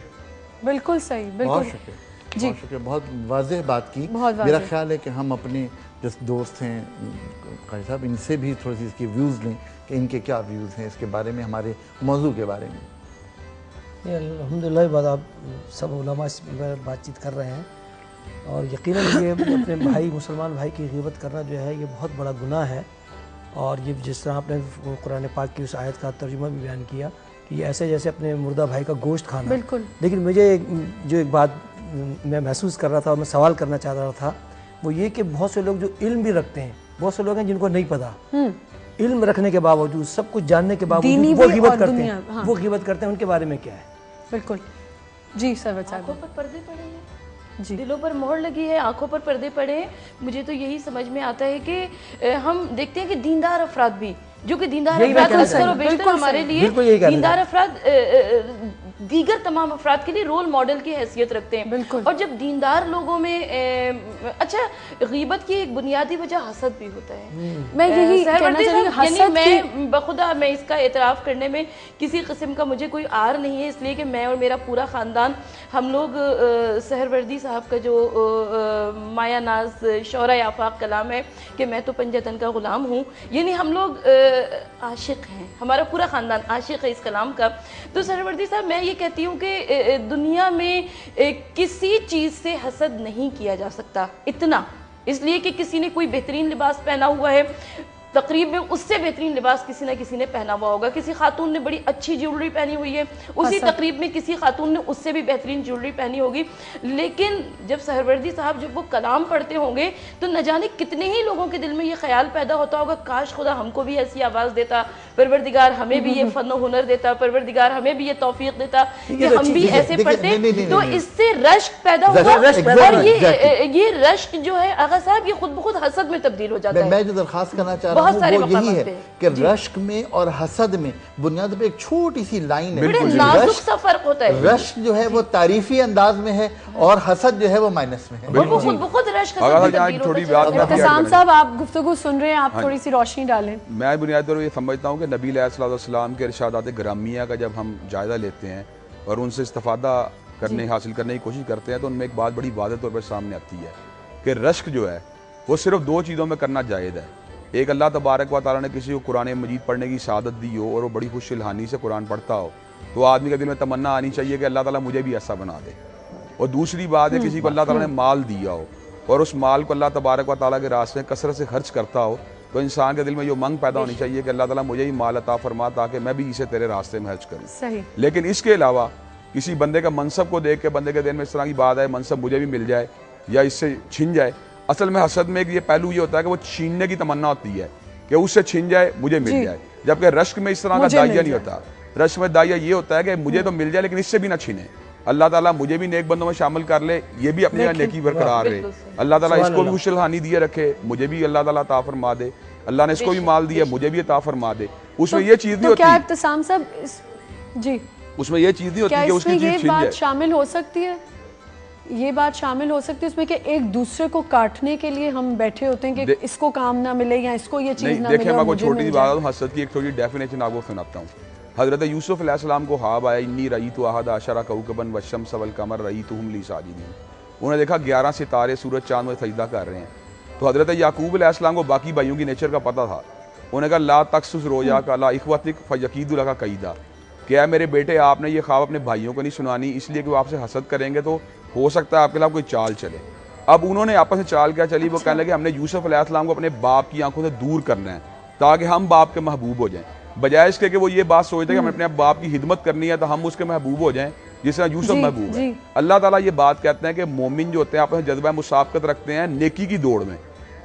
بالکل صحیح، بالکل. بہت شکریہ، بہت واضح بات کی. میرا خیال ہے کہ ہم اپنے جو دوست ہیں قاری صاحب، ان سے بھی تھوڑی سی اس کی ویوز لیں کہ ان کے کیا ویوز ہیں اس کے بارے میں، ہمارے موضوع کے بارے میں. الحمدللہ بات آپ سب علماء اس پر بات چیت کر رہے ہیں، اور یقیناً یہ اپنے بھائی مسلمان بھائی کی غیبت کرنا جو ہے یہ بہت بڑا گناہ ہے. اور یہ جس طرح آپ نے قرآن پاک کی اس آیت کا ترجمہ بھی بیان کیا کہ یہ ایسے جیسے اپنے مردہ بھائی کا گوشت کھانا. بالکل. لیکن مجھے ایک بات میں محسوس کر رہا تھا اور میں سوال کرنا چاہ رہا تھا، وہ یہ کہ بہت سے لوگ جو علم بھی رکھتے ہیں، بہت سے لوگ ہیں جن کو نہیں پتا، علم رکھنے کے باوجود، سب کچھ جاننے کے باوجود وہ غیبت کرتے ہیں. وہ غیبت کرتے ہیں، ان کے بارے میں کیا ہے؟ بالکل. جی سروت صاحب. آنکھوں پر پردے پڑے ہیں، دلوں پر مہر لگی ہے، آنکھوں پر پردے پڑے ہیں. مجھے تو یہی سمجھ میں آتا ہے کہ ہم دیکھتے ہیں کہ دیندار افراد بھی، جو کہ دیندار افراد اکثر و بیشتر ہمارے لیے دیندار افراد دیگر تمام افراد کے لیے رول ماڈل کی حیثیت رکھتے ہیں. اور جب دیندار لوگوں میں اچھا غیبت کی ایک بنیادی وجہ حسد بھی ہوتا ہے. میں یہی کہنا چاہتی ہوں، میں بخدا میں اس کا اعتراف کرنے میں کسی قسم کا مجھے کوئی آر نہیں ہے، اس لیے کہ میں اور میرا پورا خاندان ہم لوگ سہروردی صاحب کا جو مایا ناز شعرۂ آفاق کلام ہے کہ میں تو پنجتن کا غلام ہوں، یعنی ہم لوگ عاشق ہیں، ہمارا پورا خاندان عاشق ہے اس کلام کا. تو سہروردی صاحب میں یہ کہتی ہوں کہ دنیا میں کسی چیز سے حسد نہیں کیا جا سکتا اتنا، اس لیے کہ کسی نے کوئی بہترین لباس پہنا ہوا ہے، تقریب میں اس سے بہترین لباس کسی نہ کسی نے پہنا ہوا ہوگا. کسی خاتون نے بڑی اچھی جیولری پہنی ہوئی ہے, اسی تقریب میں کسی خاتون نے اس سے بھی بہترین جیولری پہنی ہوگی. لیکن جب سہروردی صاحب جب وہ کلام پڑھتے ہوں گے تو نہ جانے کتنے ہی لوگوں کے دل میں یہ خیال پیدا ہوتا ہوگا, کاش خدا ہم کو بھی ایسی آواز دیتا, پروردگار ہمیں بھی یہ فن و ہنر دیتا, پروردگار ہمیں بھی یہ توفیق دیتا کہ ہم بھی ایسے پڑھتے. تو اس سے رشک پیدا ہوگا, اور یہ رشک جو ہے آغا صاحب یہ خود بخود حسد میں تبدیل ہو جاتا ہے. میں جو درخواست کرنا چاہ رہا ہوں وہ یہی ہے کہ رشک میں اور حسد میں بنیاد پہ ایک چھوٹی سی لائن ہے, بڑے نازک سا فرق ہوتا ہے. رشک جو ہے وہ تعریفی انداز میں ہے اور حسد جو ہے وہ مائنس میں ہے, اور وہ خود بخود رشک حسد میں تبدیل ہوتا ہے. ابتسام صاحب آپ گفتگو سن رہے ہیں, آپ تھوڑی سی روشنی ڈالیں. میں بنیادی طور پر یہ سمجھتا ہوں کہ نبی علیہ الصلوۃ والسلام کے ارشادات گرامیہ کا جب ہم جائزہ لیتے ہیں اور ان سے استفادہ حاصل کرنے کی کوشش کرتے ہیں تو ان میں ایک بات بڑی واضح طور پر سامنے آتی ہے کہ رشک جو ہے وہ صرف دو چیزوں میں کرنا جائز ہے. ایک, اللہ تبارک و تعالیٰ نے کسی کو قرآن مجید پڑھنے کی سعادت دی ہو اور وہ بڑی خوش الحانی سے قرآن پڑھتا ہو تو آدمی کے دل میں تمنا آنی چاہیے کہ اللہ تعالیٰ مجھے بھی ایسا بنا دے. اور دوسری بات ہے, کسی کو اللہ تعالیٰ نے مال دیا ہو اور اس مال کو اللہ تبارک و تعالیٰ کے راستے میں کثرت سے خرچ کرتا ہو تو انسان کے دل میں یہ منگ پیدا ہونی چاہیے کہ اللہ تعالیٰ مجھے ہی مال عطا فرما تاکہ میں بھی اسے تیرے راستے میں خرچ کروں. لیکن اس کے علاوہ کسی بندے کا منصب کو دیکھ کے بندے کے دل میں اس طرح کی بات ہے منصب مجھے بھی مل جائے یا اس سے چھن جائے. اصل میں حسد میں ایک یہ پہلو یہ ہوتا ہے کہ وہ چھیننے کی تمنا ہوتی ہے کہ اس سے چھن جائے مجھے مل جائے, جبکہ رشک میں اس طرح کا دائیا نہیں ہوتا. رشک میں دائیا یہ ہوتا ہے کہ مجھے تو مل جائے لیکن اس سے بھی نہ چھنے, اللہ تعالیٰ مجھے بھی نیک بندوں میں شامل کر لے, یہ بھی اپنی نیکی برقرار رہے, اللہ تعالیٰ اس کو بھی خوش الحانی دیے رکھے, مجھے بھی اللہ تعالیٰ عطا فرما دے, اللہ نے اس کو بھی مال دیا مجھے بھی عطا فرما دے. اس میں یہ چیز نہیں ہوتی. کیا ابتسام صاحب جی اس میں یہ چیز نہیں ہوتی کہ اس کی چیز چھن جائے. شامل ہو سکتی ہے, یہ بات شامل ہو سکتی ہے اس میں کہ ایک دوسرے کو کاٹنے کے لیے ہم بیٹھے ہوتے ہیں کہ اس کو کام نہ ملے یا اس کو یہ چیز نہ ملے. دیکھیں میں کو چھوٹی سی بات حسد کی ایک تھوڑی ڈیفینیشن آپ کو سناتا ہوں. حضرت یوسف علیہ السلام کو خواب آیا, انی رأیت احد عشر کوکبا والشمس والقمر رأیتهم لی ساجدین. انہوں نے دیکھا 11 ستارے سورج چاند میں سجدہ کر رہے ہیں. تو حضرت یعقوب علیہ السلام کو باقی بھائیوں کی نیچر کا پتہ تھا. انہوں نے کہا لا تقصص رؤیاک علی اخوتک فیکیدوا لک کیدا, کہ اے میرے بیٹے آپ نے یہ خواب اپنے بھائیوں کو نہیں سنانی اس لیے کہ وہ آپ سے حسد کریں گے تو ہو سکتا ہے آپ کے خلاف کوئی چال چلے. اب انہوں نے آپس میں چال کیا چلی, وہ کہنے لگے ہم نے یوسف علیہ السلام کو اپنے باپ کی آنکھوں سے دور کرنا ہے تاکہ ہم باپ کے محبوب ہو جائیں, بجائے اس کے کہ وہ یہ بات سوچتے کہ ہم اپنے باپ کی خدمت کرنی ہے تو ہم اس کے محبوب ہو جائیں جس طرح یوسف محبوب ہے. اللہ تعالیٰ یہ بات کہتے ہیں کہ مومن جو ہوتے ہیں آپس میں جذبہ مسابقت رکھتے ہیں نیکی کی دوڑ میں.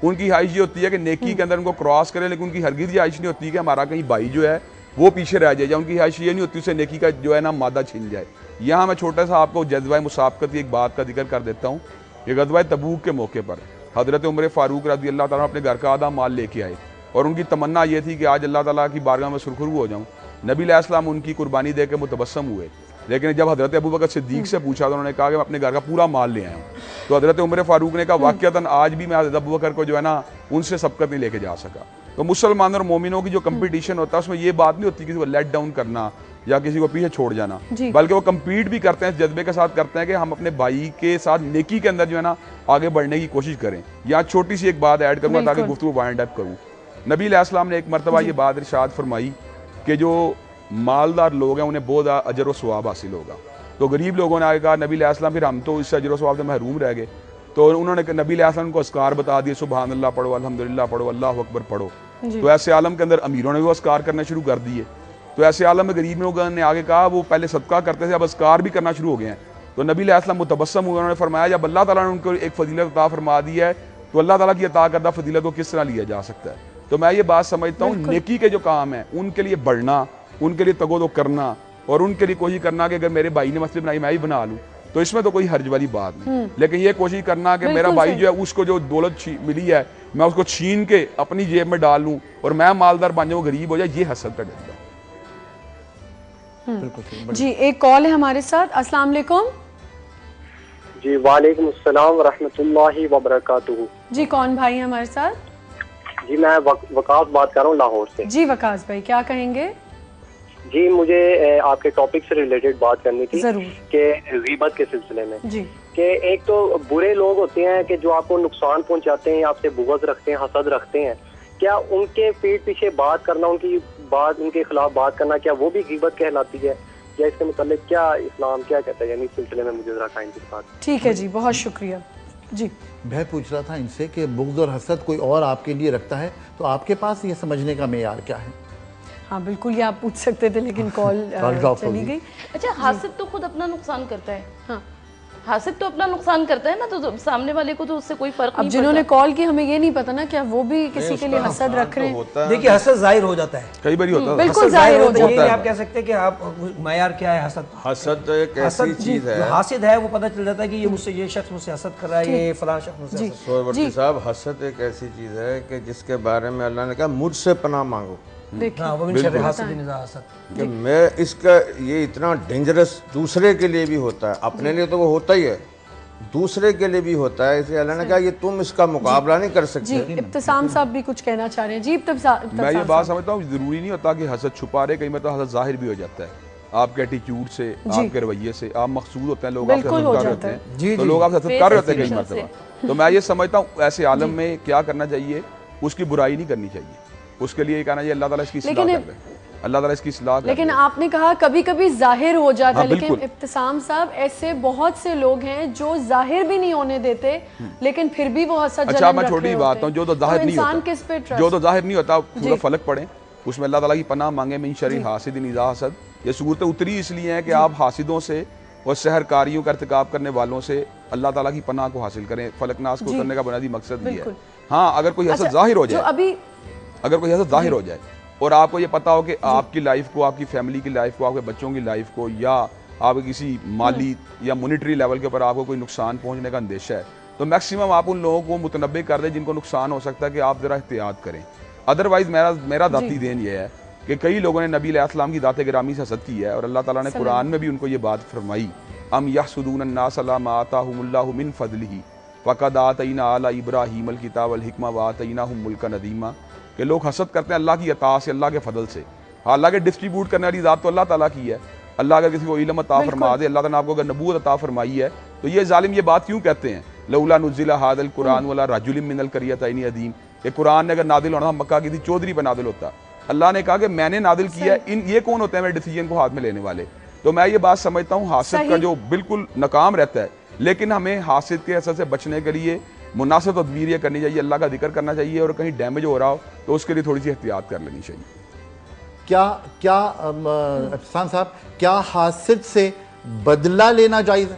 ان کی خواہش یہ ہوتی ہے کہ نیکی کے اندر ان کو کراس کرے, لیکن ان کی ہرگز یہ خواہش نہیں ہوتی کہ ہمارا کہیں بھائی جو ہے وہ پیچھے رہ جائے, یا ان کی خواہش یہ نہیں ہوتی اسے نیکی کا جو ہے نا مادہ چھن جائے. یہاں میں چھوٹا سا آپ کو جذبہ مسابقت کی ایک بات کا ذکر کر دیتا ہوں. یہ غزوہ تبوک کے موقع پر حضرت عمر فاروق رضی اللہ تعالیٰ اپنے گھر کا آدھا مال لے کے آئے اور ان کی تمنا یہ تھی کہ آج اللہ تعالیٰ کی بارگاہ میں سرخرو ہو جاؤں. نبی علیہ السلام ان کی قربانی دے کے متبسم ہوئے, لیکن جب حضرت ابوبکر صدیق سے پوچھا تو انہوں نے کہا کہ میں اپنے گھر کا پورا مال لے آیا ہوں. تو حضرت عمر فاروق نے کہا واقعتاً آج بھی میں حضرت ابوبکر کو جو ہے نا ان سے سبقت نہیں لے کے جا سکا. تو مسلمان اور مومنوں کی جو کمپٹیشن ہوتا ہے اس میں یہ بات نہیں ہوتی کسی کو لیٹ ڈاؤن کرنا یا کسی کو پیچھے چھوڑ جانا, بلکہ وہ کمپیٹ بھی کرتے ہیں, جذبے کے ساتھ کرتے ہیں کہ ہم اپنے بھائی کے ساتھ نیکی کے اندر جو ہے نا آگے بڑھنے کی کوشش کریں. یہاں چھوٹی سی ایک بات ایڈ کروں گا تاکہ گفتگو وائنڈ اپ کروں. نبی علیہ السلام نے ایک مرتبہ یہ بات ارشاد فرمائی کہ جو مالدار لوگ ہیں انہیں بہت اجر و ثواب حاصل ہوگا. تو غریب لوگوں نے آگے کہا نبی علیہ السلام پھر ہم تو اس سے اجر و ثواب سے محروم رہ گئے. تو انہوں نے نبی علیہ السلام کو اذکار بتا دیے, سبحان اللہ پڑھو, الحمدللہ پڑھو, اللہ اکبر پڑھو. تو ایسے عالم کے اندر امیروں نے بھی اذکار کرنا شروع کر دیے. تو ایسے عالم میں غریب لوگوں نے آگے کہا وہ پہلے صدقہ کرتے تھے اب اذکار بھی کرنا شروع ہو گئے ہیں. تو نبی علیہ السلام متبسم ہوئے, انہوں نے فرمایا جب اللہ تعالیٰ نے ان کو ایک فضیلت عطا فرما دی ہے تو اللہ تعالیٰ کی عطا کردہ فضیلت کو کس طرح لیا جا سکتا ہے. تو میں یہ بات سمجھتا ہوں نیکی کے جو کام ہیں ان کے لیے بڑھنا, ان کے لیے تگو کرنا اور ان کے لیے کوشش کرنا کہ اگر میرے بھائی نے مسجد بنائی میں بھی بنا لوں تو اس میں تو کوئی حرج والی بات نہیں, لیکن یہ کوشش کرنا کہ میرا بھائی جو ہے اس کو جو دولت ملی ہے میں اس کو چھین کے اپنی جیب میں ڈال لوں اور میں مالدار بن جاؤں غریب ہو جائے, یہ حسد کا جذبہ. جی ایک کال ہے ہمارے ساتھ. السلام علیکم. جی وعلیکم السلام ورحمۃ اللہ وبرکاتہ. جی کون بھائی ہیں ہمارے ساتھ؟ جی میں وقاص بات کر رہا ہوں لاہور سے. جی وقاص بھائی کیا کہیں گے؟ جی مجھے آپ کے ٹاپک سے ریلیٹڈ بات کرنی تھی کہ غیبت کے سلسلے میں. جی کہ ایک تو برے لوگ ہوتے ہیں کہ جو آپ کو نقصان پہنچاتے ہیں, آپ سے بغض رکھتے ہیں, حسد رکھتے ہیں, کیا ان کے پیٹ پیچھے بات کرنا, ان کے خلاف بات کرنا, کیا وہ بھی غیبت کہلاتی ہے؟ یا اس کے متعلق کیا اسلام کیا کہتا ہے؟ یعنی اس سلسلے میں مجھے ذرا قائم کی بات. ٹھیک ہے جی, بہت شکریہ. جی میں پوچھ رہا تھا ان سے کہ بغض اور حسد کوئی اور آپ کے لیے رکھتا ہے تو آپ کے پاس یہ سمجھنے کا معیار کیا ہے؟ ہاں بالکل یہ آپ پوچھ سکتے تھے لیکن کال چلی گئی. اچھا حاسد تو خود اپنا نقصان کرتا ہے. ہاں حاسد تو اپنا نقصان کرتا ہے نا, تو سامنے والے کو تو اس سے کوئی فرق نہیں. اب جنہوں نے کال کی ہمیں یہ نہیں پتا نا کیا وہ بھی کسی کے لیے حسد رکھ رہے ہیں. دیکھیے حسد ظاہر ہو جاتا ہے, کئی بار ہوتا ہے, بالکل ظاہر ہو جاتا ہے. یہ آپ کہہ سکتے ہیں کہ آپ معیار کیا ہے حسد. حسد ایک ایسی چیز ہے, حاسد ہے وہ پتہ چل جاتا ہے کہ یہ مجھ سے, یہ شخص مجھ سے حسد کر رہا ہے, یہ فلاں شخص مجھ سے حسد. سہروردی صاحب حسد ایک ایسی چیز ہے کہ جس کے بارے میں اللہ نے کہا مجھ سے پناہ مانگو. کہ میں اس کا یہ اتنا ڈینجرس دوسرے کے لیے بھی ہوتا ہے, اپنے لیے تو وہ ہوتا ہی ہے, دوسرے کے لیے بھی ہوتا ہے. اسے اللہ نے کہا یہ تم اس کا مقابلہ نہیں کر سکتے. جی ابتسام صاحب بھی کچھ کہنا چاہ رہے ہیں. جی میں یہ بات سمجھتا ہوں ضروری نہیں ہوتا کہ حسد چھپا رہے, کئی مرتبہ حسد ظاہر بھی ہو جاتا ہے آپ کے ایٹیٹیوڈ سے, آپ کے رویے سے. آپ مقصود ہوتے ہیں, لوگ آپ سے حسد کر رہے ہیں, تو لوگ آپ سے حسد کر رہے ہوتے ہیں کئی مرتبہ. تو میں یہ سمجھتا ہوں ایسے عالم میں کیا کرنا چاہیے, اس کی برائی نہیں کرنی چاہیے, اس کے لیے یہ کہنا چاہیے اللہ تعالیٰ اس کی اصلاح کر دے, اللہ تعالیٰ اس کی اصلاح کر دے. لیکن آپ نے کہا کبھی کبھی ظاہر ہو جاتا ہے, لیکن ابتسام صاحب ایسے بہت سے لوگ ہیں جو ظاہر بھی نہیں ہونے دیتے لیکن پھر بھی وہ حسد جلن رکھ رہے ہوتے ہیں. اچھا میں چھوٹی بات ہوں, جو تو ظاہر نہیں ہوتا سورہ فلق پڑھیں, اس میں اللہ تعالیٰ کی پناہ مانگے من شر حاسد اذا حسد. یہ صورتیں اتری اس لیے ہیں کہ آپ حاسدوں سے اور سحر کاریوں کا ارتکاب کرنے والوں سے اللہ تعالیٰ کی پناہ کو حاصل کریں. فلق ناس کو اترنے کا بنیادی مقصد یہ ہے. ہاں اگر کوئی حسد ظاہر ہو جائے, اگر کوئی حسد ظاہر ہو جائے اور آپ کو یہ پتا ہو کہ آپ کی لائف کو, آپ کی فیملی کی لائف کو, آپ کے بچوں کی لائف کو, یا آپ کسی مالی یا مونیٹری لیول کے اوپر آپ کو کوئی نقصان پہنچنے کا اندیشہ ہے, تو میکسیمم آپ ان لوگوں کو متنبع کر دیں جن کو نقصان ہو سکتا ہے کہ آپ ذرا احتیاط کریں. ادروائز میرا ذاتی دین یہ ہے کہ کئی لوگوں نے نبی علیہ السلام کی ذات گرامی سے حسد کی ہے, اور اللہ تعالیٰ نے قرآن میں بھی ان کو یہ بات فرمائی, ام یحسدون الناس علی ما آتاہم اللہ من فضلہ فقد آتینا آل ابراہیم الکتاب والحکمہ وآتیناہم ملکا عظیما. کہ لوگ حسد کرتے ہیں اللہ کی عطا سے, اللہ کے فضل سے. حالانکہ ڈسٹریبیوٹ کرنے والی ذات تو اللہ تعالیٰ کی ہے. اللہ اگر کسی کو علم عطا فرما دے, اللہ تعالیٰ نے آپ کو اگر نبوت عطا فرمائی ہے, تو یہ ظالم یہ بات کیوں کہتے ہیں لولا نزل ھذا القرآن ولا رجل من القریتین عظیم, کہ قرآن نے اگر نازل ہونا تھا مکہ کی تھی چودھری پہ نازل ہوتا. اللہ نے کہا کہ میں نے نازل کیا ہے, یہ کون ہوتے ہیں میرے ڈیسیجن کو ہاتھ میں لینے والے. تو میں یہ بات سمجھتا ہوں حاسد کا جو بالکل ناکام رہتا ہے, لیکن ہمیں حاسد کے اثر سے بچنے کے لیے مناسب تدبیر یہ کرنی چاہیے, اللہ کا ذکر کرنا چاہیے, اور کہیں ڈیمیج ہو رہا ہو تو اس کے لیے تھوڑی سی احتیاط کر لینی چاہیے. کیا ابتسام صاحب, کیا حاسد سے بدلہ لینا جائز ہے؟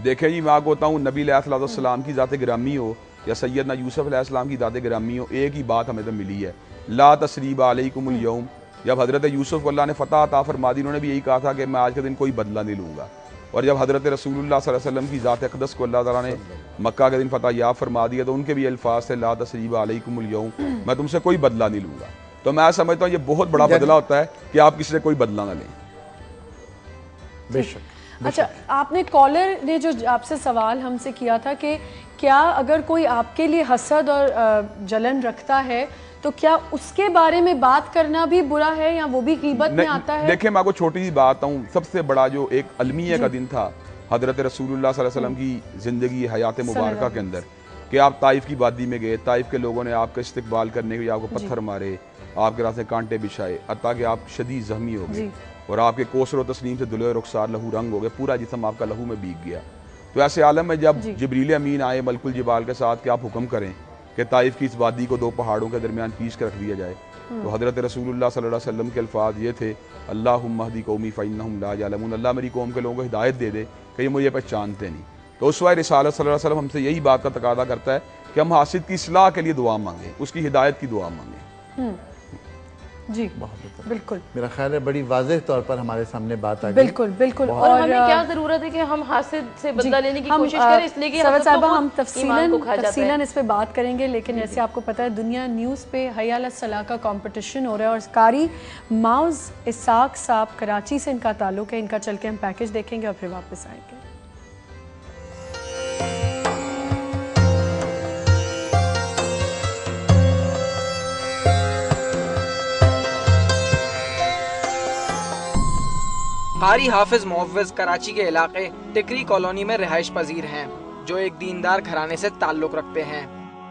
دیکھیں جی میں آپ کو بتاؤں, نبی علیہ السلام کی ذات گرامی ہو یا سیدنا یوسف علیہ السلام کی ذات گرامی ہو, ایک ہی بات ہمیں تو ملی ہے, لا تثریب علیکم اليوم. جب حضرت یوسف کو اللہ نے فتح عطا فرما دی, انہوں نے بھی یہی کہا تھا کہ میں آج کے دن کوئی بدلہ نہیں لوں گا. اور جب حضرت رسول اللہ صلی اللہ علیہ وسلم کی ذات اقدس کو اللہ تعالیٰ نے مکہ کے دن فتح یاب فرما دیا, تو ان کے بھی الفاظ تھے لا تثریب علیکم اليوم, میں تم سے کوئی بدلہ نہیں لوں گا. تو میں سمجھتا ہوں یہ بہت بڑا بدلہ ہوتا ہے کہ آپ کسی سے کوئی بدلہ نہ لیں. بے شک. اچھا آپ نے کالر نے جو آپ سے سوال ہم سے کیا تھا کہ کیا اگر کوئی آپ کے لیے حسد اور جلن رکھتا ہے تو کیا اس کے بارے میں بات کرنا بھی برا ہے یا وہ بھی غیبت میں آتا ہے؟ دیکھیں میں آپ کو چھوٹی سی بات ہوں, سب سے بڑا جو ایک المیہ کا دن تھا حضرت رسول اللہ صلی اللہ علیہ وسلم کی زندگی حیات مبارکہ کے اندر, کہ آپ طائف کی وادی میں گئے, طائف کے لوگوں نے آپ کا استقبال کرنے کے لیے آپ کو پتھر مارے, آپ کے راستے کانٹے بچھائے, حتیٰ کہ آپ شدید زخمی ہو گئے, اور آپ کے کوثر و تسلیم سے دلے رخسار لہو رنگ ہو گئے, پورا جسم آپ کا لہو میں بھیگ گیا. تو ایسے عالم میں جب جبریل امین آئے ملک الجبال کے ساتھ کہ آپ حکم کریں کہ طائف کی اس وادی کو دو پہاڑوں کے درمیان کھینچ کر رکھ دیا جائے, تو حضرت رسول اللہ صلی اللہ علیہ وسلم کے الفاظ یہ تھے, اللہم اہدی قومی فانہم لا یعلمون, اللہ میری قوم کے لوگوں کو ہدایت دے دے کہ یہ مجھے پہچانتے نہیں. تو اسوہ رسالت صلی اللہ علیہ وسلم ہم سے یہی بات کا تقاضا کرتا ہے کہ ہم حاسد کی اصلاح کے لیے دعا مانگیں, اس کی ہدایت کی دعا مانگیں. جی بالکل, میرا خیال ہے بڑی واضح طور پر ہمارے سامنے بات آ گئی. بالکل بالکل. اور ہمیں کیا ضرورت ہے کہ ہم حاسد سے بدلہ لینے کی کوشش کریں, اس لیے کہ ہم تفصیلاً اس پہ بات کریں گے, لیکن ایسے آپ کو پتہ ہے دنیا نیوز پہ حی علی الصلاح کا کمپٹیشن ہو رہا ہے, اور قاری معوذ اسحاق صاحب کراچی سے ان کا تعلق ہے, ان کا چل کے ہم پیکج دیکھیں گے اور پھر واپس آئیں گے. قاری حافظ معوذ کراچی کے علاقے ٹکری کالونی میں رہائش پذیر ہیں جو ایک دیندار گھرانے سے تعلق رکھتے ہیں.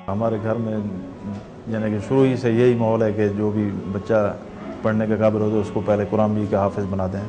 ہمارے گھر میں یعنی کہ شروع ہی سے یہی ماحول ہے کہ جو بھی بچہ پڑھنے کے قابل ہوتا ہے اس کو پہلے قرآن بھی کا حافظ بناتے ہیں.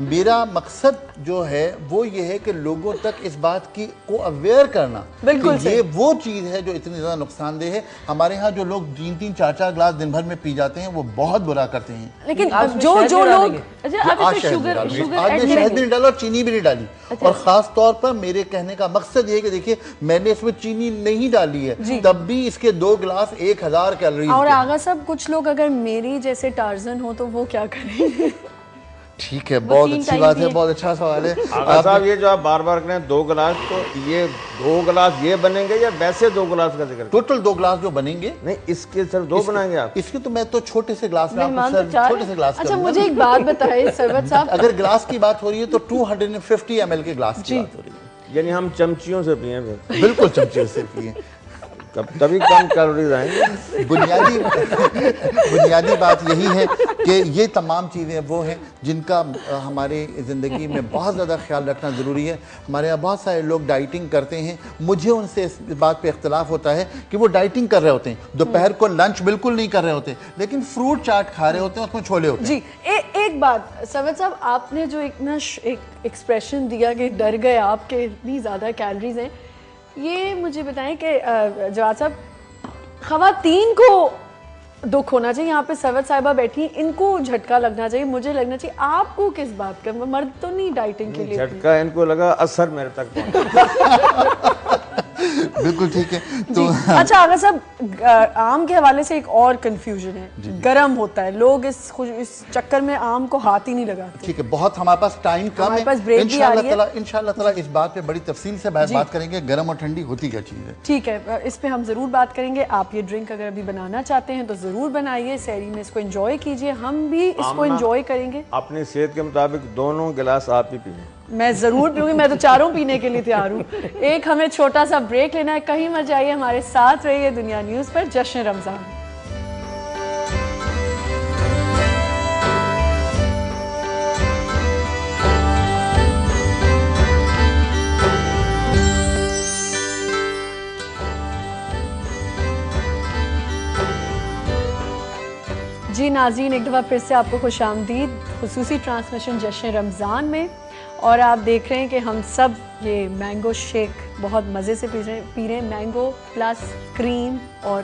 میرا مقصد جو ہے وہ یہ ہے کہ لوگوں تک اس بات کی کو اویئر کرنا کہ یہ وہ چیز ہے جو اتنی زیادہ نقصان دہ ہے. ہمارے ہاں جو لوگ 3-3 4-4 گلاس دن بھر میں پی جاتے ہیں وہ بہت برا کرتے ہیں. لیکن جو لوگ آج شہد بھی نہیں ڈالا اور چینی بھی نہیں ڈالی, اور خاص طور پر میرے کہنے کا مقصد یہ ہے کہ دیکھیے میں نے اس میں چینی نہیں ڈالی ہے تب بھی اس کے 2 گلاس 1000 کیلوریز. اور آغا صاحب کچھ لوگ اگر میری جیسے ٹارزن ہو تو وہ کیا کریں؟ ٹھیک ہے, بہت اچھی بات ہے, بہت اچھا سوال ہے. آغا صاحب یہ جو آپ بار بار کریں 2 گلاس, تو یہ 2 گلاس یہ بنیں گے یا ویسے 2 گلاس کا ذکر؟ ٹوٹل 2 گلاس جو بنیں گے. نہیں اس کے صرف 2 بنائیں گے آپ؟ اس کے تو میں تو چھوٹے سے گلاس میں آپ کو چھوٹے سے گلاس. اچھا مجھے ایک بات بتائیں سرورت صاحب, اگر گلاس کی بات ہو رہی ہے تو 250 ml کے گلاس کی بات ہو رہی ہے. یعنی ہم چمچیوں سے پئیں پھر؟ بالکل چمچیوں سے پئیں, تبھی کم کیلوریز آئیں گے. بنیادی بات یہی ہے کہ یہ تمام چیزیں وہ ہیں جن کا ہمارے زندگی میں بہت زیادہ خیال رکھنا ضروری ہے. ہمارے یہاں بہت سارے لوگ ڈائٹنگ کرتے ہیں, مجھے ان سے اس بات پہ اختلاف ہوتا ہے کہ وہ ڈائٹنگ کر رہے ہوتے ہیں, دوپہر کو لنچ بالکل نہیں کر رہے ہوتے, لیکن فروٹ چاٹ کھا رہے ہوتے ہیں, اس میں چھولے ہوتے ہیں. جی ایک بات سرورت صاحب, آپ نے جو ایک ایکسپریشن دیا کہ ڈر گئے آپ کے اتنی زیادہ کیلوریز ہیں, یہ مجھے بتائیں کہ جواد صاحب خواتین کو دکھ ہونا چاہیے, یہاں پہ سرورت صاحبہ بیٹھی ہیں, ان کو جھٹکا لگنا چاہیے, مجھے لگنا چاہیے, آپ کو کس بات کا؟ مرد تو نہیں ڈائٹنگ کے لیے. جھٹکا ان کو لگا, اثر میرے تک پہنچا. بالکل ٹھیک ہے. تو اچھا آغا صاحب آم کے حوالے سے ایک اور کنفیوژن ہے, گرم ہوتا ہے, لوگ اس چکر میں آم کو ہاتھ ہی نہیں لگاتے. ٹھیک ہے, بہت ہمارے پاس ٹائم کم ہے, انشاءاللہ تعالیٰ اس بات پہ بڑی تفصیل سے بات کریں گے, گرم اور ٹھنڈی ہوتی کیا چیز ہے. ٹھیک ہے, اس پہ ہم ضرور بات کریں گے. آپ یہ ڈرنک اگر ابھی بنانا چاہتے ہیں تو ضرور بنائیے, سحری میں اس کو انجوائے کیجئے, ہم بھی اس کو انجوائے کریں گے. اپنی صحت کے مطابق 2 گلاس آپ ہی پئیں. میں ضرور پیوں گی, میں تو 4 پینے کے لیے تیار ہوں. ایک ہمیں چھوٹا سا بریک لینا ہے, کہیں مت جائیے, ہمارے ساتھ رہیے دنیا نیوز پر. جشن رمضان. جی ناظرین, ایک دفعہ پھر سے آپ کو خوش آمدید خصوصی ٹرانسمیشن جشن رمضان میں. اور آپ دیکھ رہے ہیں کہ ہم سب یہ مینگو شیک بہت مزے سے پی رہے ہیں, مینگو پلس کریم, اور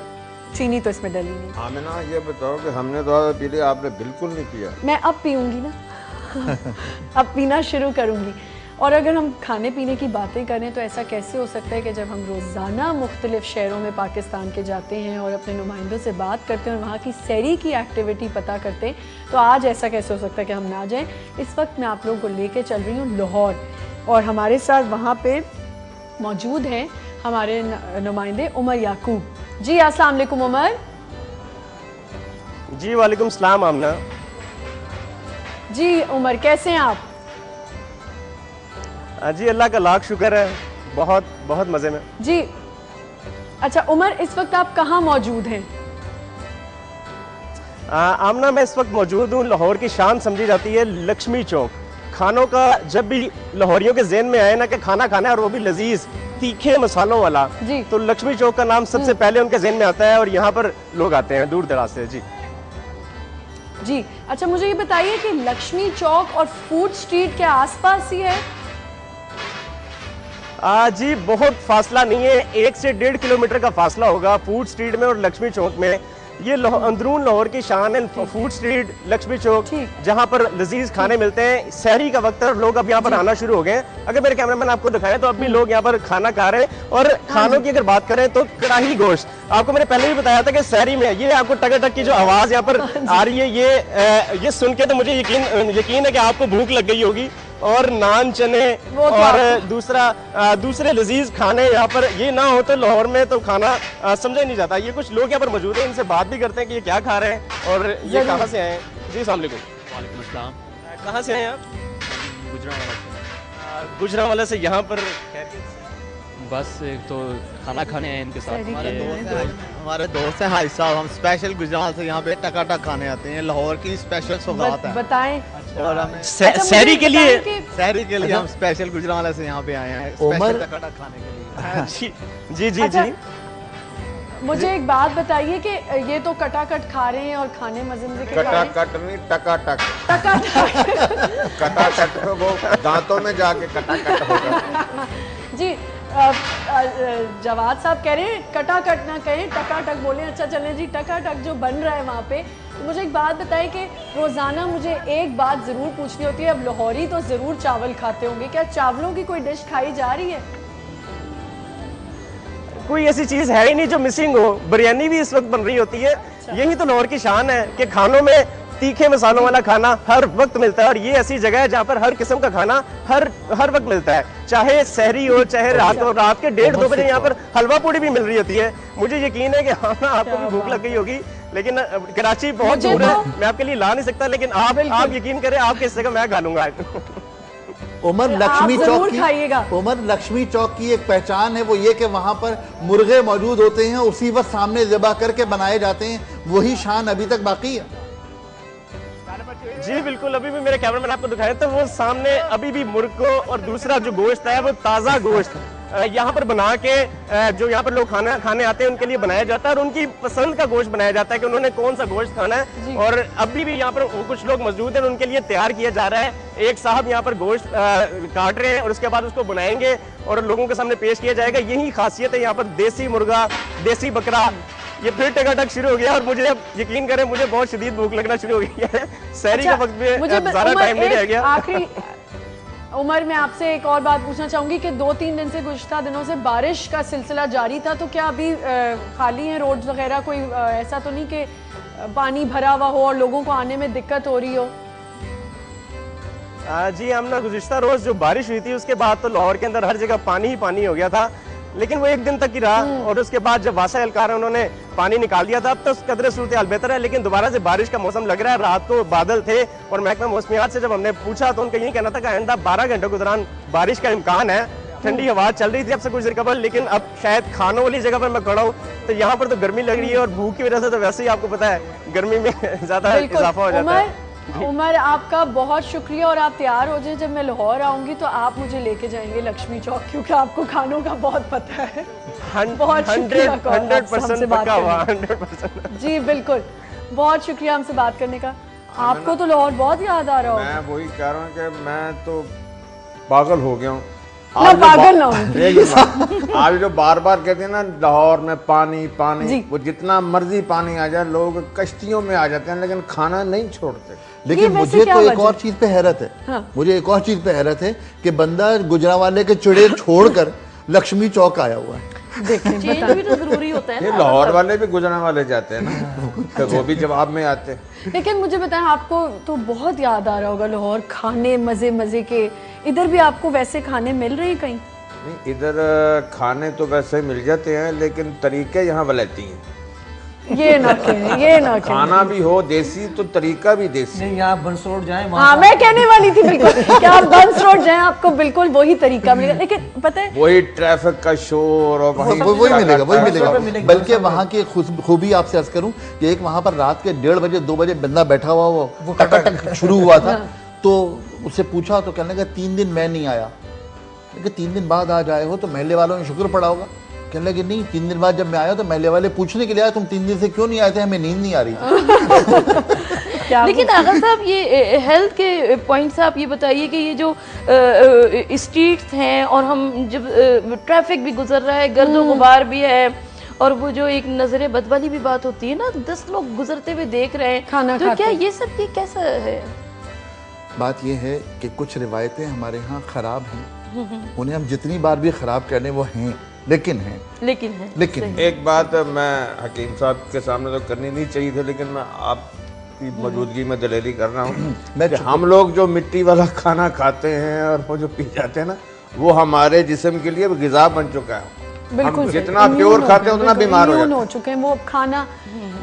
چینی تو اس میں ڈلی نہیں. آمنہ یہ بتاؤ کہ ہم نے تو پی لیا, آپ نے بالکل نہیں پیا. میں اب پیوں گی نا, اب پینا شروع کروں گی. اور اگر ہم کھانے پینے کی باتیں کریں تو ایسا کیسے ہو سکتا ہے کہ جب ہم روزانہ مختلف شہروں میں پاکستان کے جاتے ہیں اور اپنے نمائندوں سے بات کرتے ہیں اور وہاں کی سحری کی ایکٹیویٹی پتہ کرتے ہیں, تو آج ایسا کیسے ہو سکتا ہے کہ ہم نہ جائیں. اس وقت میں آپ لوگوں کو لے کے چل رہی ہوں لاہور, اور ہمارے ساتھ وہاں پہ موجود ہیں ہمارے نمائندے عمر یعقوب. جی السلام علیکم عمر. جی وعلیکم السلام آمنہ. جی عمر کیسے ہیں آپ؟ جی اللہ کا لاکھ شکر ہے, بہت بہت مزے میں. جی اچھا عمر, اس وقت آپ کہاں موجود ہیں؟ آمنہ میں اس وقت موجود ہوں لاہور کی شان سمجھی جاتی ہے لکشمی چوک. کھانوں کا جب بھی لاہوریوں کے ذہن میں آئے نا کہ کھانا کھانا ہے اور وہ بھی لذیذ تیکھے مسالوں والا, تو لکشمی چوک کا نام سب سے پہلے ان کے ذہن میں آتا ہے, اور یہاں پر لوگ آتے ہیں دور دراز سے. جی اچھا مجھے یہ بتائیے کہ لکشمی چوک اور فوڈ اسٹریٹ کے آس پاس ہی ہے؟ جی بہت فاصلہ نہیں ہے, 1 سے 1.5 کلومیٹر کا فاصلہ ہوگا فوڈ اسٹریٹ میں اور لکشمی چوک میں. یہ اندرون لاہور کی شان ہے فوڈ اسٹریٹ لکشمی چوک, جہاں پر لذیذ کھانے ملتے ہیں. سحری کا وقت ہے, لوگ اب یہاں پر آنا شروع ہو گئے ہیں. اگر میرے کیمرہ مین آپ کو دکھائیں تو اب بھی لوگ یہاں پر کھانا کھا رہے ہیں. اور کھانوں کی اگر بات کریں تو کڑاہی گوشت, آپ کو میں نے پہلے بھی بتایا تھا کہ سحری میں یہ آپ کو ٹک ٹک کی جو آواز یہاں پر آ رہی ہے, یہ سن کے تو مجھے یقین ہے کہ آپ کو بھوک لگ گئی ہوگی. اور نان چنے اور دوسرے لذیذ کھانے یہاں پر, یہ نہ ہو تو لاہور میں تو کھانا سمجھا نہیں جاتا. یہ کچھ لوگ یہاں پر موجود ہیں, ان سے بات بھی کرتے ہیں کہ یہ کیا کھا رہے ہیں اور یہ کہاں سے آئے ہیں. جی السلام علیکم. وعلیکم السلام. کہاں سے آئے ہیں آپ؟ گجرانوالہ سے. یہاں پر بس ایک تو کھانا کھانے ہیں ان کے ساتھ. ہمارے دوست ہیں حاج صاحب, ہم اسپیشل گجرات سے یہاں پہ ٹکا ٹک کھانے آتے ہیں. لاہور کی اسپیشل سوغات ہے. بتائیں. اور سحری کے لیے ہم اسپیشل گجرانوالہ سے یہاں پہ آئے ہیں اسپیشل ٹکا ٹک کھانے کے لیے. جی جی جی. مجھے ایک بات بتائیے کہ یہ تو کٹا کٹ کھا رہے ہیں اور کھانے مزے مزے کے کھا رہے ہیں. کٹا کٹ نہیں ٹکا ٹک. ٹکا ٹک. کٹا کٹ وہ دانتوں میں جا کے کٹا کٹ ہوگا. جی جواد صاحب کہہ رہے ہیں کٹا کٹ نہ کہیں ٹکا ٹک بولیں. اچھا چلیں جی, ٹکا ٹک جو بن رہا ہے وہاں پہ, تو مجھے ایک بات بتائیں کہ روزانہ مجھے ایک بات ضرور پوچھنی ہوتی ہے. اب لاہوری تو ضرور چاول کھاتے ہوں گے, کیا چاولوں کی کوئی ڈش کھائی جا رہی ہے؟ کوئی ایسی چیز ہے ہی نہیں جو مسنگ ہو. بریانی بھی اس وقت بن رہی ہوتی ہے. یہی تو لاہور کی شان ہے کہ کھانوں میں تیکھے مسالوں والا کھانا ہر وقت ملتا ہے, اور یہ ایسی جگہ ہے جہاں پر ہر قسم کا کھانا ہر وقت ملتا ہے, چاہے سحری ہو چاہے رات ہو. رات کے 1:30-2 بجے یہاں پر حلوہ پوڑی بھی مل رہی ہوتی ہے. مجھے یقین ہے کہ آپ کو بھی بھوک لگ گئی ہوگی, لیکن کراچی بہت دور ہے, میں آپ کے لیے لا نہیں سکتا, لیکن آپ یقین کریں آپ کے حصے کا میں کھا لوں گا. عمر لکشمی چوک کی ایک پہچان ہے, وہ یہ کہ وہاں پر مرغے موجود ہوتے ہیں, اسی وقت سامنے ذبح کر کے بنائے جاتے ہیں. وہی شان ابھی تک باقی ہے. جی بالکل, ابھی بھی میرے کیمرہ مین آپ کو دکھائے تو وہ سامنے ابھی بھی مرغ کو اور دوسرا جو گوشت ہے وہ تازہ گوشت یہاں پر بنا کے جو یہاں پر لوگ کھانے آتے ہیں ان کے لیے بنایا جاتا ہے, اور ان کی پسند کا گوشت بنایا جاتا ہے کہ انہوں نے کون سا گوشت کھانا ہے. اور ابھی بھی یہاں پر کچھ لوگ موجود ہیں, ان کے لیے تیار کیا جا رہا ہے. ایک صاحب یہاں پر گوشت کاٹ رہے ہیں اور اس کے بعد اس کو بنائیں گے اور لوگوں کے سامنے پیش کیا جائے گا. یہی خاصیت ہے یہاں پر, دیسی مرغا دیسی بکرا. یہ پھر ٹکا ٹک شروع ہو گیا, اور مجھے اب یقین کریں مجھے بہت شدید بھوک لگنا شروع ہو گئی ہے. سحری کا وقت بھی زیادہ ٹائم نہیں رہ گیا. آخری عمر, میں آپ سے ایک اور بات پوچھنا چاہوں گی کہ 2-3 دن سے گزشتہ دنوں سے بارش کا سلسلہ جاری تھا, تو کیا ابھی خالی ہیں روڈز وغیرہ؟ کوئی ایسا تو نہیں کہ پانی بھرا ہوا ہو اور لوگوں کو آنے میں دقت ہو رہی ہو؟ جی ہم نے گزشتہ روز جو بارش ہوئی تھی اس کے بعد تو لاہور کے اندر ہر جگہ پانی ہی پانی ہو گیا تھا, لیکن وہ ایک دن تک ہی رہا, اور اس کے بعد جب واسطہ اہلکار انہوں نے پانی نکال دیا تھا. اب تو قدرے صورتحال بہتر ہے, لیکن دوبارہ سے بارش کا موسم لگ رہا ہے. رات کو بادل تھے, اور محکمہ موسمیات سے جب ہم نے پوچھا تو ان کا یہی کہنا تھا کہ آئندہ 12 گھنٹوں کے دوران بارش کا امکان ہے. ٹھنڈی ہوا چل رہی تھی اب سے کچھ دیر قبل, لیکن اب شاید کھانوں والی جگہ پر میں کھڑا ہوں تو یہاں پر تو گرمی لگ رہی ہے, اور بھوک کی وجہ سے تو ویسے ہی آپ کو پتا ہے گرمی میں زیادہ اضافہ ہو جاتا ہے. عمر آپ کا بہت شکریہ, اور آپ تیار ہو جائیں, جب میں لاہور آؤں گی تو آپ مجھے لے کے جائیں گے لکشمی چوک, کیونکہ آپ کو کھانوں کا بہت پتہ ہے. بہت شکریہ 100% پکا ہوا 100%. جی بالکل, بہت شکریہ ہم سے بات کرنے کا. آپ کو تو لاہور بہت یاد آ رہا ہو. میں وہی کہہ رہا ہوں کہ میں تو پاگل ہو گیا ہوں. پاگل نہ ہوں. آپ جو بار بار کہتے ہیں نا لاہور میں پانی پانی, وہ جتنا مرضی پانی آ جائے لوگ کشتیوں میں آ جاتے ہیں لیکن کھانا نہیں چھوڑتے. لیکن مجھے تو ایک اور چیز پہ حیرت ہے, کہ بندہ گجرانوالے کے چڑے چھوڑ کر لکشمی چوک آیا ہوا ہے. چینج بھی تو ضروری ہوتا ہے نا. لاہور والے بھی گجرانوالے جاتے ہیں نا, وہ بھی جواب میں آتے. لیکن مجھے بتائیں, آپ کو تو بہت یاد آ رہا ہوگا لاہور, کھانے مزے مزے کے. ادھر بھی آپ کو ویسے کھانے مل رہے ہیں کہیں؟ نہیں, ادھر کھانے تو ویسے مل جاتے ہیں, لیکن طریقے یہاں ولیتی ہیں. یہ نہ کہیں کھانا بھی ہو دیسی تو طریقہ بھی دیسی. نہیں, آپ بنس روڈ جائیں, ہاں میں کہنے والی تھی بالکل کہ آپ بنس روڈ جائیں, آپ کو بالکل وہی طریقہ ملے گا. لیکن پتہ ہے وہی ٹریفک کا شور, اور وہی ملے گا. بلکہ وہاں کی خوبی آپ سے عرض کروں کہ ایک وہاں پر رات کے 1:30 بجے 2 بجے بندہ بیٹھا ہوا, وہ ٹک شروع ہوا تھا, تو اس سے پوچھا تو کہنے لگا 3 دن میں نہیں آیا. لیکن 3 دن بعد آج آئے ہو تو محلے والوں نے شکر پڑا ہوگا. کہنے لگے نہیں, 3 دن بعد جب میں آیا تو محلے والے پوچھنے کے لیے آئے تم 3 دن سے کیوں نہیں آئے تھے, ہمیں نیند نہیں آ رہی تھی. لیکن آغا صاحب یہ ہیلتھ کے پوائنٹ سے آپ یہ بتائیے کہ یہ جو اسٹریٹس ہیں, اور ہم جب ٹریفک بھی گزر رہا ہے, گرد و غبار بھی ہے, اور وہ جو ایک نظر بد والی بھی بات ہوتی ہے نا, 10 لوگ گزرتے ہوئے دیکھ رہے ہیں, تو کیا یہ سب یہ کیسا ہے؟ بات یہ ہے کہ کچھ روایتیں ہمارے ہاں خراب ہیں, انہیں ہم جتنی بار بھی خراب کر لیں وہ ہیں, لیکن ایک بات میں حکیم صاحب کے سامنے تو کرنی نہیں چاہیے تھی, لیکن میں آپ کی موجودگی میں دلیری کر رہا ہوں کہ ہم لوگ جو مٹی والا کھانا کھاتے ہیں اور وہ جو پی جاتے ہیں نا, وہ ہمارے جسم کے لیے غذا بن چکا ہے. ہم جتنا پیور کھاتے ہیں اتنا بیمار ہو چکے ہیں. وہ کھانا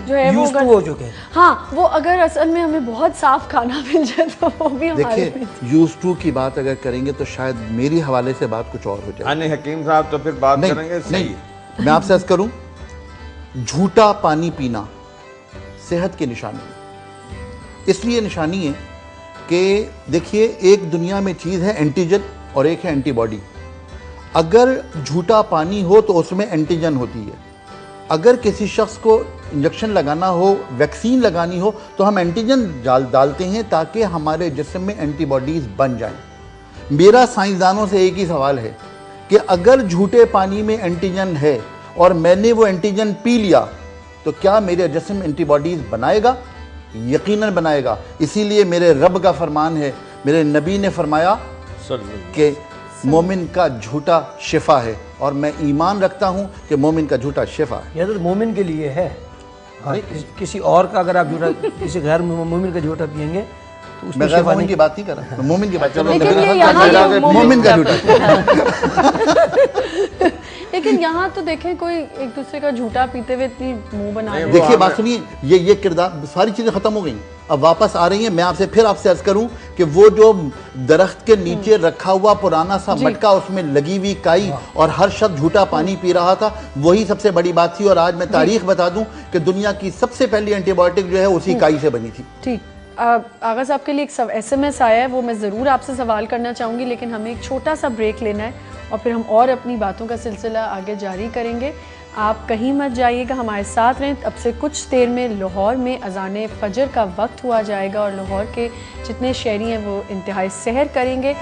جو ہے وہ ہو چکے ہیں. ہاں, وہ اگر اصل میں ہمیں بہت صاف کھانا مل جائے تو وہ بھی ہمارے دیکھیں یوز ٹو کی بات اگر کریں گے تو شاید میری حوالے سے بات کچھ اور ہو جائے. نہیں حکیم صاحب تو پھر بات کریں گے. نہیں, میں آپ سے عرض کروں, جھوٹا پانی پینا صحت کی نشانی ہے. اس لیے نشانی ہے کہ دیکھیے ایک دنیا میں چیز ہے اینٹیجن اور ایک ہے اینٹی باڈی. اگر جھوٹا پانی ہو تو اس میں اینٹیجن ہوتی ہے, اگر کسی شخص کو انجیکشن لگانا ہو، ویکسین لگانی ہو، تو ہم اینٹیجن ڈالتے ہیں تاکہ ہمارے جسم میں اینٹی باڈیز بن جائیں۔ میرا سائنسدانوں سے ایک ہی سوال ہے کہ اگر جھوٹے پانی میں اینٹیجن ہے اور میں نے وہ اینٹیجن پی لیا تو کیا میرے جسم اینٹی باڈیز بنائے گا؟ یقیناً بنائے گا۔ اسی لیے میرے رب کا فرمان ہے، میرے نبی نے فرمایا کہ مومن کا جھوٹا شفا ہے، اور میں ایمان رکھتا ہوں کہ مومن کا جھوٹا شفا ہے۔ یہ تو مومن کے لیے ہے، کسی اور کا اگر آپ جھوٹا، کسی غیر مومن کا جھوٹا پیئیں گے تو اس میں میں غیر مومن کی بات نہیں کر رہا، مومن کی بات کر رہا ہوں، مومن کا جھوٹا۔ لیکن یہاں تو دیکھیں کوئی ایک دوسرے کا جھوٹا پیتے ہوئے اتنی منہ بنا رہے ہیں۔ دیکھیے بات سنیے، یہ کردار ساری چیزیں ختم ہو گئیں، اب واپس آ رہی ہیں۔ میں آپ سے پھر عرض کروں کہ وہ جو درخت کے نیچے رکھا ہوا پرانا سا مٹکا، اس میں لگی ہوئی کائی اور ہر شخص جھوٹا پانی پی رہا تھا، وہی سب سے بڑی بات تھی۔ اور آج میں تاریخ بتا دوں کہ دنیا کی سب سے پہلی اینٹی بایوٹک جو ہے اسی کائی سے بنی تھی۔ ٹھیک، آغا صاحب کے لیے ایک SMS آیا ہے، وہ میں ضرور آپ سے سوال کرنا چاہوں گی، لیکن ہمیں ایک چھوٹا سا بریک لینا ہے اور پھر ہم اور اپنی باتوں کا سلسلہ آگے جاری کریں گے۔ آپ کہیں مت جائیے گا، ہمارے ساتھ رہیں۔ اب سے کچھ دیر میں لاہور میں اذان فجر کا وقت ہوا جائے گا اور لاہور کے جتنے شہری ہیں وہ انتہائی سحر کریں گے۔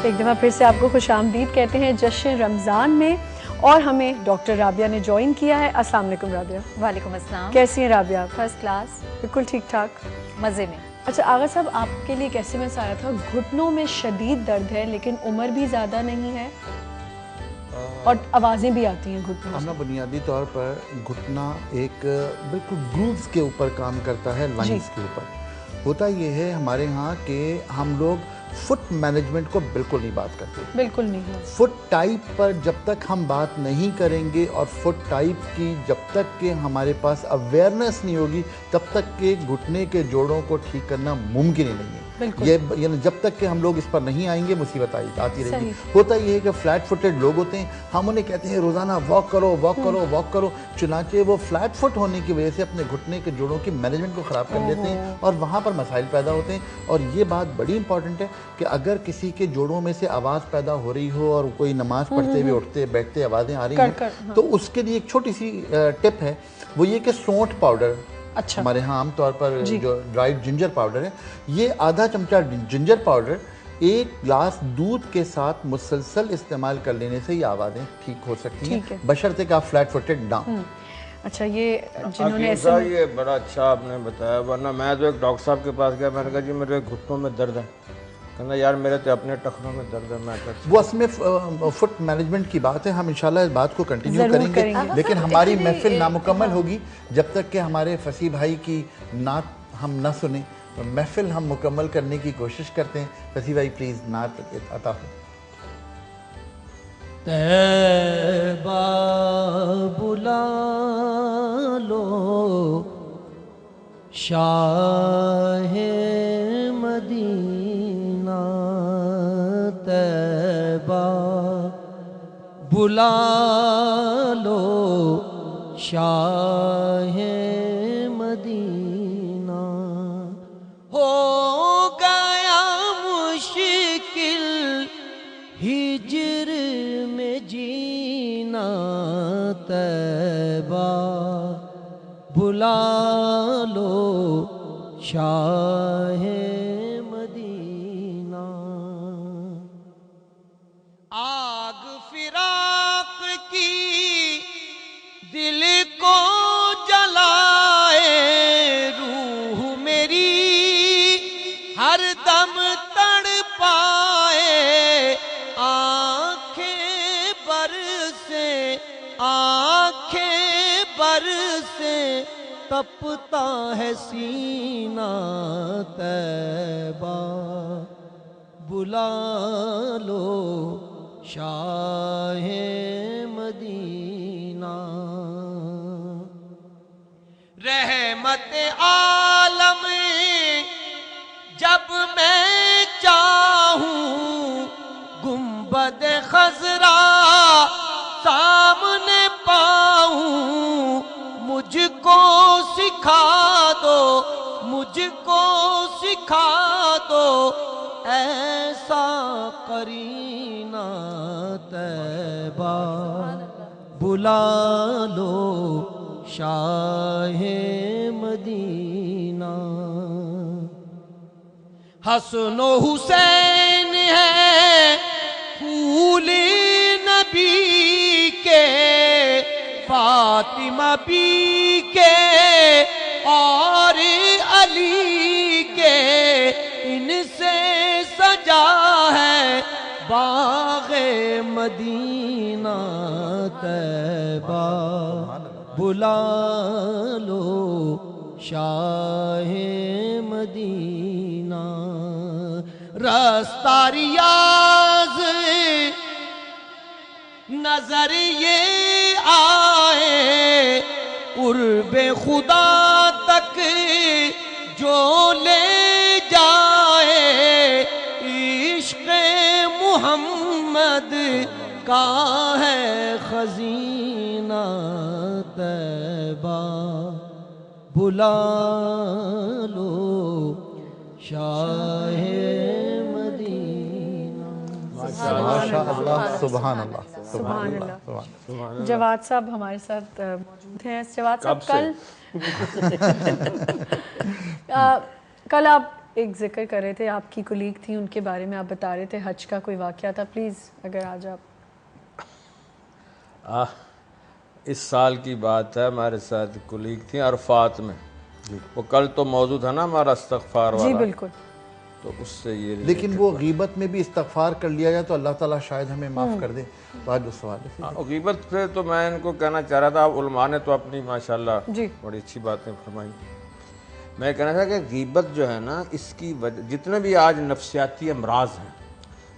ایک دفعہ پھر سے آپ کو خوش آمدید کہتے ہیں جشن رمضان میں، اور ہمیں ڈاکٹر رابعہ نے جوائن کیا ہے۔ السلام علیکم رابعہ۔ وعلیکم السلام۔ کیسی ہیں رابعہ؟ فرسٹ کلاس، بالکل ٹھیک ٹھاک، مزے میں۔ اچھا آغا صاحب، آپ کے لیے ایک SMS آیا تھا، گھٹنوں میں شدید درد ہے لیکن عمر بھی زیادہ نہیں ہے اور آوازیں بھی آتی ہیں گھٹنوں سے۔ بنیادی طور پر گھٹنا ایک بالکل گرووز کے اوپر کام کرتا ہے، لائنز کے اوپر۔ ہوتا یہ ہے ہمارے ہاں کہ ہم لوگ فٹ مینجمنٹ کو بالکل نہیں بات کرتے، بالکل نہیں۔ فٹ ٹائپ پر جب تک ہم بات نہیں کریں گے اور فٹ ٹائپ کی جب تک کہ ہمارے پاس اویئرنیس نہیں ہوگی، تب تک کہ گھٹنے کے جوڑوں کو ٹھیک کرنا ممکن ہی نہیں ہے۔ یہ یعنی جب تک کہ ہم لوگ اس پر نہیں آئیں گے مصیبت آتی رہے گی۔ ہوتا یہ ہے کہ فلیٹ فٹڈ لوگ ہوتے ہیں، ہم انہیں کہتے ہیں روزانہ واک کرو واک کرو واک کرو، چنانچہ وہ فلیٹ فٹ ہونے کی وجہ سے اپنے گھٹنے کے جوڑوں کی مینجمنٹ کو خراب کر لیتے ہیں اور وہاں پر مسائل پیدا ہوتے ہیں۔ اور یہ بات بڑی امپورٹنٹ ہے کہ اگر کسی کے جوڑوں میں سے آواز پیدا ہو رہی ہو اور کوئی نماز پڑھتے ہوئے اٹھتے بیٹھتے آوازیں آ رہی ہیں، تو اس کے لیے ایک چھوٹی سی ٹپ ہے، وہ یہ کہ سونٹ پاؤڈر، ہمارے ہاں عام طور پر جو ڈرائیڈ جنجر پاؤڈر ہے، یہ آدھا چمچہ جنجر پاؤڈر ایک گلاس دودھ کے ساتھ مسلسل استعمال کر لینے سے یہ آوازیں ٹھیک ہو سکتی ہیں، بشرطے کہ آپ فلیٹ فٹڈ نہ ہوں۔ اچھا، یہ جنہوں نے یہ بڑا اچھا آپ نے بتایا، ورنہ میں تو ایک ڈاکٹر صاحب کے پاس گیا، میں نے کہا جی میرے گھٹنوں میں درد ہے، کہنا یار میرے تو اپنے ٹخنوں میں درد ہے۔ میں وہ اس میں فٹ مینجمنٹ کی بات ہے، ہم انشاءاللہ اس بات کو کنٹینیو کریں گے، لیکن ہماری محفل نامکمل ہوگی جب تک کہ ہمارے فصیح بھائی کی نعت ہم نہ سنیں۔ محفل ہم مکمل کرنے کی کوشش کرتے ہیں، فصیح بھائی پلیز نعت عطا ہو۔ طیبہ بلا لو شاہ مدینہ، طیبہ بلا لو شاہ مدینہ، ہو گیا مشکل ہجر میں جینا، طیبہ بلا لو شاہ مدینہ، آگ فراق کی دل کو جلائے، روح میری ہر دم تڑپائے، آنکھیں برسے آنکھیں برسے تپتا ہے سینہ، طیبہ بلا لو شاہ مدینہ، رحمت عالم جب میں چاہوں، گنبد خضرا سامنے پا دکھا دو مجھ کو سکھا دو ایسا قرینہ طیبہ بلا لو شاہ مدینہ حسن و حسین ہے پھول نبی کے فاطمہ بھی کے اور علی کے ان سے سجا ہے باغ مدینہ طیبہ بلا لو شاہ مدینہ رستہ ریاض نظر یہ آئے قرب خدا تک جو لے جائے عشق محمد کا ہے خزینہ طیبہ بلا لو شاہ مدینہ سبحان اللہ جواد صاحب ہمارے ساتھ موجود ہیں. جواد صاحب کل آپ ایک ذکر کر رہے تھے, آپ کی کولیگ تھیں, ان کے بارے میں آپ بتا رہے تھے, حج کا کوئی واقعہ تھا, پلیز اگر آج آپ. اس سال کی بات ہے, ہمارے ساتھ کولیگ تھیں عرفات میں, وہ کل تو موضوع تھا نا ہمارا استغفار والا. جی بالکل. تو اس سے یہ لیکن وہ غیبت میں بھی استغفار کر لیا جائے تو اللہ تعالیٰ شاید ہمیں معاف کر دے. تو آج اس سوال سے غیبت پہ تو میں ان کو کہنا چاہ رہا تھا, علماء نے تو اپنی ماشاءاللہ بڑی اچھی باتیں فرمائی. میں کہنا تھا کہ غیبت جو ہے نا, اس کی وجہ جتنے بھی آج نفسیاتی امراض ہیں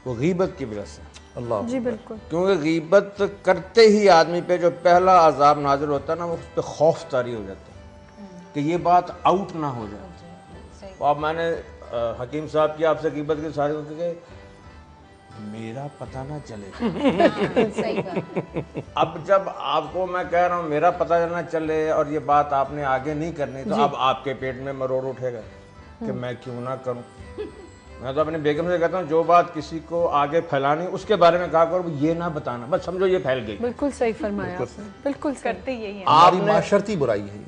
وہ غیبت کی وجہ سے. اللہ جی بالکل. کیونکہ غیبت کرتے ہی آدمی پہ جو پہلا عذاب نازل ہوتا ہے نا, وہ اس پہ خوف طاری ہو جاتا ہے کہ یہ بات آؤٹ نہ ہو جائے. اب میں نے حکیم صاحب کی آپ سے غیبت کی ساری کہ میرا پتہ نہ چلے. اب جب آپ کو میں کہہ رہا ہوں میرا پتہ نہ چلے اور یہ بات آپ نے آگے نہیں کرنی, تو اب آپ کے پیٹ میں مروڑ اٹھے گا کہ میں کیوں نہ کروں. میں تو اپنی بیگم سے کہتا ہوں جو بات کسی کو آگے پھیلانی اس کے بارے میں کہا کرو, یہ نہ بتانا, بس سمجھو یہ پھیل گئی. بالکل صحیح فرمایا آپ نے, بالکل کرتے یہی ہیں. آپ نے معاشرتی برائی ہے,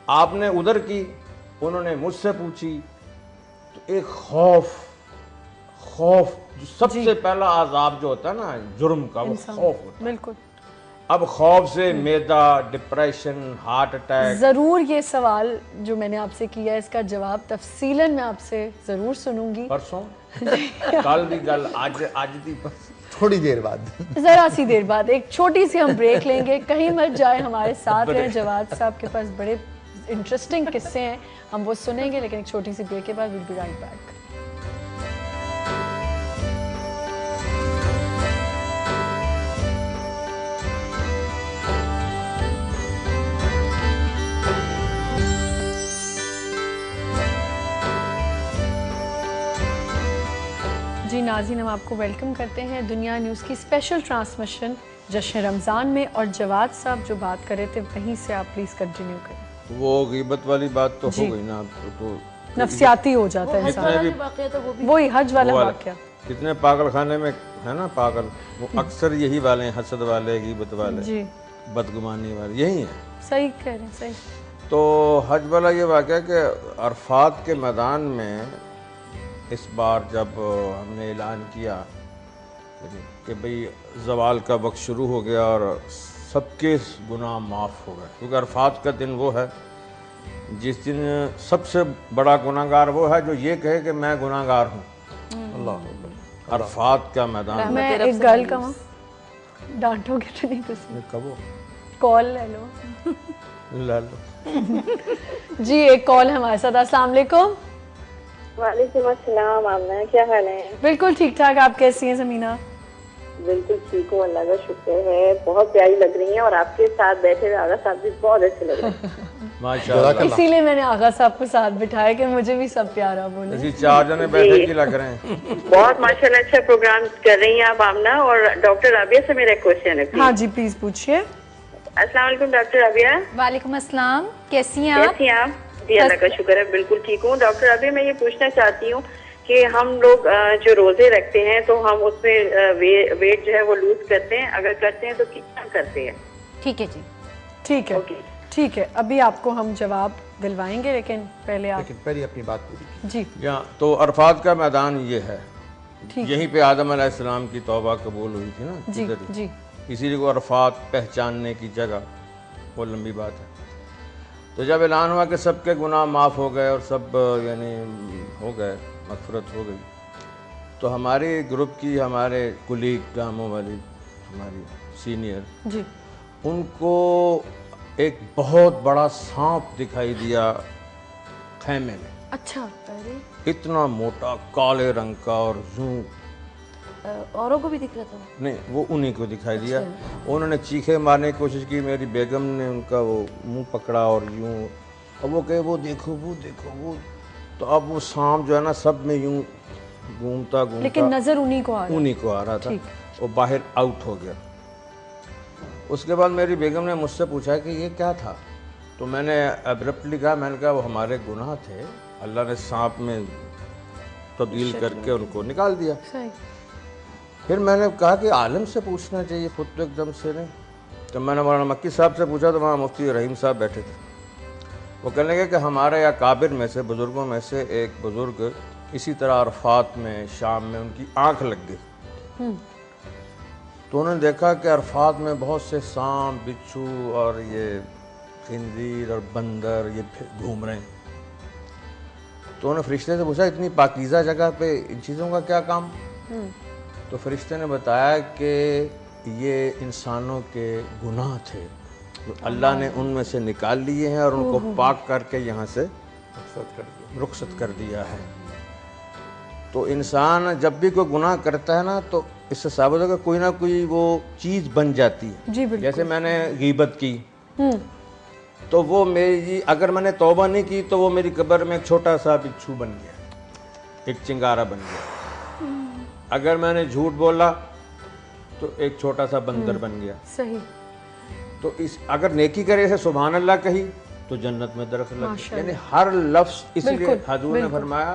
آپ نے ادھر کی, انہوں نے مجھ سے پوچھی, تو ایک خوف جو سب سے پہلا عذاب جو ہوتا ہے نا جرم کا, وہ خوف ہوتا ہے. بالکل. اب خوف سے معدہ, ڈپریشن, ہارٹ اٹیک. ضرور یہ سوال جو میں نے آپ سے کیا ہے اس کا جواب تفصیلاً میں آپ سے ضرور سنوں گی پرسوں, کل بھی گل, آج دی تھوڑی دیر بعد, ذرا سی دیر بعد. ایک چھوٹی سی ہم بریک لیں گے, کہیں مت جائے, ہمارے ساتھ رہیں. جواد صاحب کے پاس بڑے انٹرسٹنگ قصے ہیں, ہم وہ سنیں گے, لیکن ایک چھوٹی سی بریک کے بعد we'll be right back. جی ناظرین, ہم آپ کو ویلکم کرتے ہیں دنیا نیوز کی اسپیشل ٹرانسمیشن جشن رمضان میں, اور جواد صاحب جو بات کر رہے تھے وہیں سے آپ پلیز کنٹینیو کریں. وہ غیبت والی بات تو ہو گئی نا, تو نفسیاتی ہو جاتا ہے انسان, وہی حج والا واقعہ. کتنے پاگل خانے میں ہے نا پاگل, وہ اکثر یہی والے ہیں, حسد والے, غیبت والے, بدگمانی والے, یہی ہیں. صحیح کہہ رہے ہیں, صحیح. تو حج والا یہ واقعہ کہ عرفات کے میدان میں اس بار جب ہم نے اعلان کیا کہ بھئی زوال کا وقت شروع ہو گیا اور سب کے گناہ معاف ہو گئے, کیونکہ عرفات کا دن وہ ہے جس دن سب سے بڑا گناہ گار وہ ہے جو یہ کہے کہ میں گناہ گار ہوں. اللہ عرفات کا میدان. میں ایک گل کہوں, ڈانٹو گے تو نہیں تسی؟ کبو کال لے لو. لے لو. جی ایک کال ہمارے ساتھ. السلام علیکم. وعلیکم السلام آمنہ, کیا حال ہے؟ بالکل ٹھیک ٹھاک, آپ کیسی ہیں زمینہ؟ بالکل ٹھیک ہوں, اللہ کا شکر ہے. بہت پیاری لگ رہی ہیں, اور آپ کے ساتھ بیٹھے ہوئے آغا صاحب بھی بہت اچھے لگ رہے ہیں. ماشاءاللہ, اسی لیے میں نے آغا صاحب کو ساتھ بٹھایا کہ مجھے بھی سب پیارا بولے. اسی 4 جنے بیٹھے کی لگ رہے ہیں. بہت ماشاءاللہ اچھا پروگرام کر رہی ہیں آپ آمنہ. اور ڈاکٹر رابعہ سے میرا ایک کوشچن ہے. ہاں جی پلیز پوچھئے. السلام علیکم ڈاکٹر رابعہ. وعلیکم السلام. کیسی ہیں آپ؟ جی اللہ کا شکر ہے, بالکل ٹھیک ہوں. ڈاکٹر رابعہ میں یہ پوچھنا چاہتی ہوں کہ ہم لوگ جو روزے رکھتے ہیں تو ہم اس میں ویٹ جو ہے وہ لوز کرتے ہیں, اگر کرتے ہیں تو کتنا کرتے ہیں؟ ٹھیک ہے جی, ٹھیک ہے ٹھیک ہے, ابھی آپ کو ہم جواب دلوائیں گے, لیکن پہلے اپنی بات پوری جی. تو عرفات کا میدان یہ ہے, یہیں پہ آدم علیہ السلام کی توبہ قبول ہوئی تھی نا. جی جی, اسی لیے عرفات پہچاننے کی جگہ, وہ لمبی بات ہے. تو جب اعلان ہوا کہ سب کے گناہ معاف ہو گئے اور سب یعنی ہو گئے, مغفرت ہو گئی, تو ہماری گروپ کی ہمارے کولیگ کاموں والی ہماری سینئر جی, ان کو ایک بہت بڑا سانپ دکھائی دیا خیمے میں. اچھا, اتنا موٹا کالے رنگ کا, اور یوں اوروں کو بھی دکھ رہا تھا؟ نہیں, وہ انہی کو دکھائی دیا. انہوں نے چیخے مارنے کی کوشش کی, میری بیگم نے ان کا وہ منہ پکڑا اور یوں, اور وہ کہے وہ دیکھو وہ دیکھو وہ. تو اب وہ سانپ جو ہے نا سب میں یوں گھومتا گھومتا, لیکن نظر انہی کو آ رہا تھا, وہ باہر آؤٹ ہو گیا. اس کے بعد میری بیگم نے مجھ سے پوچھا کہ یہ کیا تھا, تو میں نے ابرپٹلی کہا, میں نے کہا وہ ہمارے گناہ تھے, اللہ نے سانپ میں تبدیل کر کے ان کو نکال دیا. پھر میں نے کہا کہ عالم سے پوچھنا چاہیے, خود تو ایک دم سے نہیں. تو میں نے مولانا مکی صاحب سے پوچھا, تو وہاں مفتی رحیم صاحب بیٹھے تھے. وہ کہنے لگے کہ ہمارے اکابر میں سے, بزرگوں میں سے ایک بزرگ اسی طرح عرفات میں شام میں ان کی آنکھ لگ گئی. تو انہوں نے دیکھا کہ عرفات میں بہت سے سانپ, بچھو اور یہ خنزیر اور بندر یہ گھوم رہے ہیں. تو انہوں نے فرشتے سے پوچھا اتنی پاکیزہ جگہ پہ ان چیزوں کا کیا کام؟ تو فرشتے نے بتایا کہ یہ انسانوں کے گناہ تھے, اللہ نے ان میں سے نکال لیے ہیں اور ان کو پاک کر کے یہاں سے رخصت کر دیا ہے. تو انسان جب بھی کوئی گناہ کرتا ہے نا, تو اس سے ثابت ہے کہ کوئی نہ کوئی وہ چیز بن جاتی ہے. جیسے میں نے غیبت کی, تو وہ میری, اگر میں نے توبہ نہیں کی تو وہ میری قبر میں ایک چھوٹا سا بچھو بن گیا, ایک چنگارا بن گیا. اگر میں نے جھوٹ بولا تو ایک چھوٹا سا بندر بن گیا. صحیح. تو اگر نیکی کرے اسے سبحان اللہ کہی تو جنت میں درخت لگ. یعنی ہر لفظ, اس لیے حضور نے فرمایا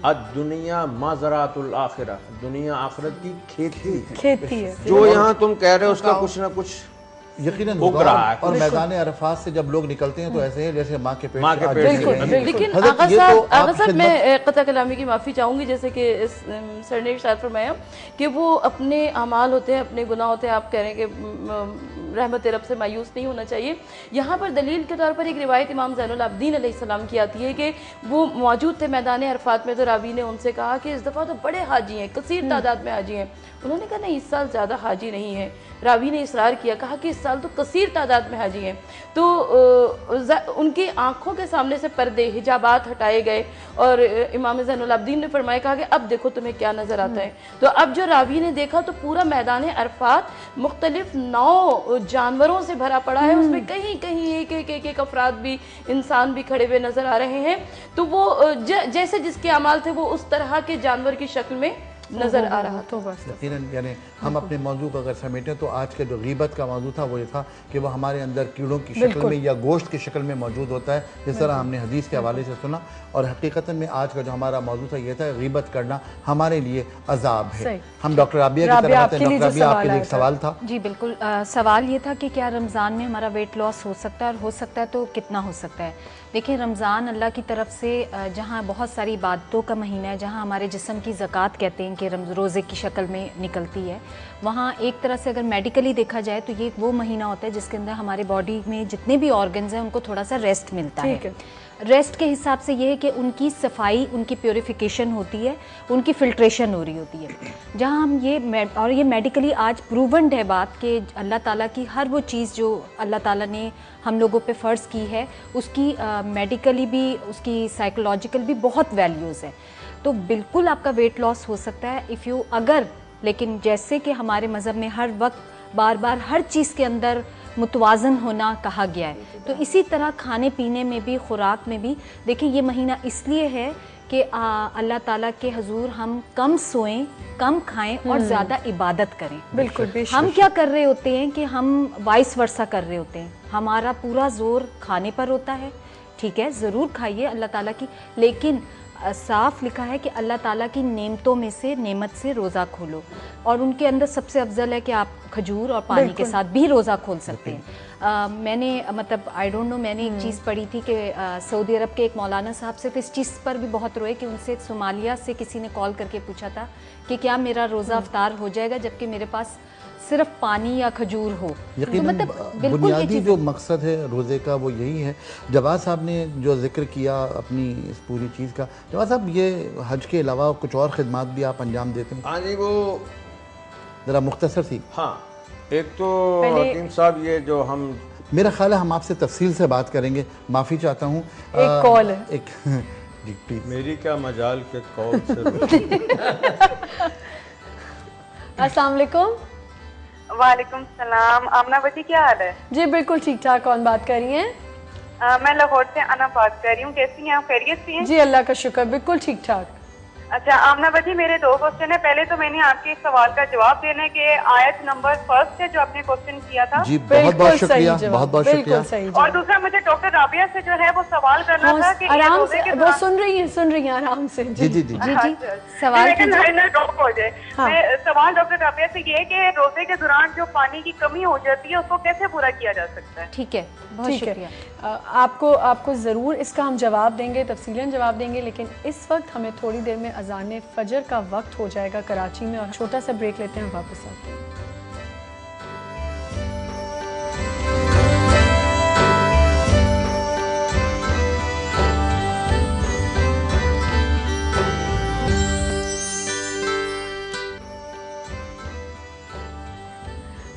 الدنیا مزرعۃ الآخرہ, دنیا آخرت کی کھیتی ہے. جو یہاں تم کہہ رہے ہو اس کا کچھ نہ کچھ یقیناً ہوگا. اور میدان عرفات سے جب لوگ نکلتے ہیں تو ایسے ہیں جیسے ماں کے پیٹ سے. لیکن آغا صاحب میں قطع کلامی کی معافی چاہوں گی, جیسے کہ سر نے ارشاد فرمایا کہ وہ اپنے اعمال ہوتے ہیں, اپنے گناہ ہوتے ہیں. آپ کہہ رہے ہیں کہ رحمت رب سے مایوس نہیں ہونا چاہیے. یہاں پر دلیل کے طور پر ایک روایت امام زین العابدین علیہ السلام کی آتی ہے کہ وہ موجود تھے میدان عرفات میں, تو راوی نے ان سے کہا کہ اس دفعہ تو بڑے حاجی ہیں, کثیر تعداد میں حاجی ہیں. انہوں نے کہا نہیں, اس سال زیادہ حاجی نہیں ہے. راوی نے اصرار کیا, کہا کہ اس سال تو کثیر تعداد میں حاجی ہیں. تو ان کی آنکھوں کے سامنے سے پردے, حجابات ہٹائے گئے, اور امام زین العابدین نے فرمایا, کہا کہ اب دیکھو تمہیں کیا نظر آتا ہے. تو اب جو راوی نے دیکھا تو پورا میدان عرفات مختلف نوع جانوروں سے بھرا پڑا ہے. اس میں کہیں کہیں ایک افراد بھی, انسان بھی کھڑے ہوئے نظر آ رہے ہیں. تو وہ جیسے جس کے اعمال تھے وہ اس طرح کے جانور کی شکل میں نظر آ رہا تھا. یقیناً یعنی ہم اپنے موضوع کو اگر سمیٹیں تو آج کے جو غیبت کا موضوع تھا وہ یہ تھا کہ وہ ہمارے اندر کیڑوں کی شکل میں یا گوشت کی شکل میں موجود ہوتا ہے, جس طرح ہم نے حدیث کے حوالے سے سنا. اور حقیقتاً میں آج کا جو ہمارا موضوع تھا یہ تھا غیبت کرنا ہمارے لیے عذاب ہے. ہم ڈاکٹر رابعہ کی طرف آتے ہیں. ڈاکٹر رابعہ آپ کے لیے ایک سوال تھا. جی بالکل, سوال یہ تھا کہ کیا رمضان میں ہمارا ویٹ لاس ہو سکتا ہے, اور ہو سکتا ہے تو کتنا ہو سکتا ہے؟ دیکھیں, رمضان اللہ کی طرف سے جہاں بہت ساری عبادتوں کا مہینہ ہے, جہاں ہمارے جسم کی زکوٰۃ کہتے ہیں کہ روزے کی شکل میں نکلتی ہے, وہاں ایک طرح سے اگر میڈیکلی دیکھا جائے تو یہ وہ مہینہ ہوتا ہے جس کے اندر ہمارے باڈی میں جتنے بھی آرگنز ہیں ان کو تھوڑا سا ریسٹ ملتا ہے. ریسٹ کے حساب سے یہ ہے کہ ان کی صفائی, ان کی پیوریفیکیشن ہوتی ہے, ان کی فلٹریشن ہو رہی ہوتی ہے. جہاں ہم اور یہ میڈیکلی آج پروونڈ ہے بات کہ اللہ تعالیٰ کی ہر وہ چیز جو اللہ تعالیٰ نے ہم لوگوں پہ فرض کی ہے, اس کی میڈیکلی بھی, اس کی سائیکولوجیکل بھی بہت ویلیوز ہے. تو بالکل آپ کا ویٹ لاس ہو سکتا ہے اگر, لیکن جیسے کہ ہمارے مذہب میں ہر وقت بار بار ہر چیز کے اندر متوازن ہونا کہا گیا ہے, تو اسی طرح کھانے پینے میں بھی, خوراک میں بھی. دیکھیں, یہ مہینہ اس لیے ہے کہ اللہ تعالیٰ کے حضور ہم کم سوئیں، کم کھائیں اور زیادہ عبادت کریں. بالکل. ہم کیا کر رہے ہوتے ہیں کہ ہم وائس ورثہ کر رہے ہوتے ہیں. ہمارا پورا زور کھانے پر ہوتا ہے. ٹھیک ہے، ضرور کھائیے اللہ تعالیٰ کی، لیکن صاف لکھا ہے کہ اللہ تعالیٰ کی نعمتوں میں سے نعمت سے روزہ کھولو، اور ان کے اندر سب سے افضل ہے کہ آپ کھجور اور پانی کے ساتھ بھی روزہ کھول سکتے ہیں. میں نے مطلب آئی ڈونٹ نو، میں نے ایک چیز پڑھی تھی کہ سعودی عرب کے ایک مولانا صاحب سے تو اس چیز پر بھی بہت روئے کہ ان سے صومالیہ سے کسی نے کال کر کے پوچھا تھا کہ کیا میرا روزہ افطار ہو جائے گا جبکہ میرے پاس صرف پانی یا کھجور ہو. یقیناً بنیادی جو مقصد ہے روزے کا وہ یہی ہے. جواد صاحب نے جو ذکر کیا اپنی اس پوری چیز کا، جواد صاحب یہ حج کے علاوہ کچھ اور خدمات بھی آپ انجام دیتے ہیں؟ ہاں جی، وہ ذرا مختصر سی. ہاں، ایک تو حکیم صاحب یہ جو ہم، میرا خیال ہے ہم آپ سے تفصیل سے بات کریں گے. معافی چاہتا ہوں، ایک کال ہے. ایک جی پلیز. میری کیا مجال کے کال سے. السلام علیکم. وعلیکم السلام. آمنہ بچی کیا حال ہے؟ جی بالکل ٹھیک ٹھاک. کون بات کر رہی ہیں؟ میں لاہور سے انا بات کر رہی ہوں. کیسی ہیں آپ؟ خیریت سے ہیں؟ جی اللہ کا شکر، بالکل ٹھیک ٹھاک. اچھا آمنہ بچی، میرے 2 کوسچن ہیں. پہلے تو میں نے آپ کے سوال کا جواب دینا ہے کہ آیت نمبر 1 ہے جو آپ نے کوسچن کیا تھا. جی بہت بہت شکریہ، بہت بہت شکریہ. اور دوسرا مجھے ڈاکٹر رابعہ سے جو ہے وہ سوال کرنا تھا کہ آرام سے، وہ سن رہی ہیں آرام سے. جی جی جی جی سوال ڈراپ ہو جائے. سوال ڈاکٹر رابعہ سے یہ کہ روزے کے دوران جو پانی کی کمی ہو جاتی ہے اس کو کیسے پورا کیا جا سکتا ہے؟ ٹھیک ہے، بہت شکریہ. آپ کو ضرور اس کا ہم جواب دیں گے، تفصیلاً جواب دیں گے، لیکن اس وقت ہمیں تھوڑی دیر میں اذان فجر کا وقت ہو جائے گا کراچی میں، اور چھوٹا سا بریک لیتے ہیں، واپس آتے ہیں.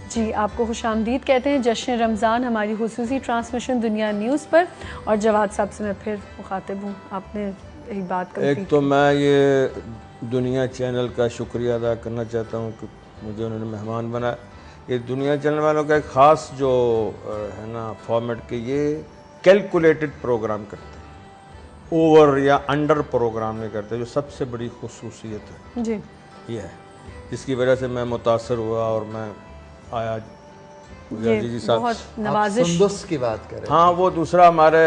جی آپ کو خوش آمدید کہتے ہیں جشن رمضان ہماری خصوصی ٹرانسمیشن دنیا نیوز پر. اور جواد صاحب سے میں پھر مخاطب ہوں. آپ نے ایک بات ایک تو میں یہ دنیا چینل کا شکریہ ادا کرنا چاہتا ہوں کہ مجھے انہوں نے مہمان بنایا. یہ دنیا چینل والوں کا ایک خاص جو ہے نا فارمیٹ کہ یہ کیلکولیٹڈ پروگرام کرتے ہیں، اوور یا انڈر پروگرام نہیں کرتے، جو سب سے بڑی خصوصیت ہے. جی یہ ہے جس کی وجہ سے میں متاثر ہوا اور میں آیا. بہت نوازش. سندس کی بات کریں. ہاں وہ دوسرا ہمارے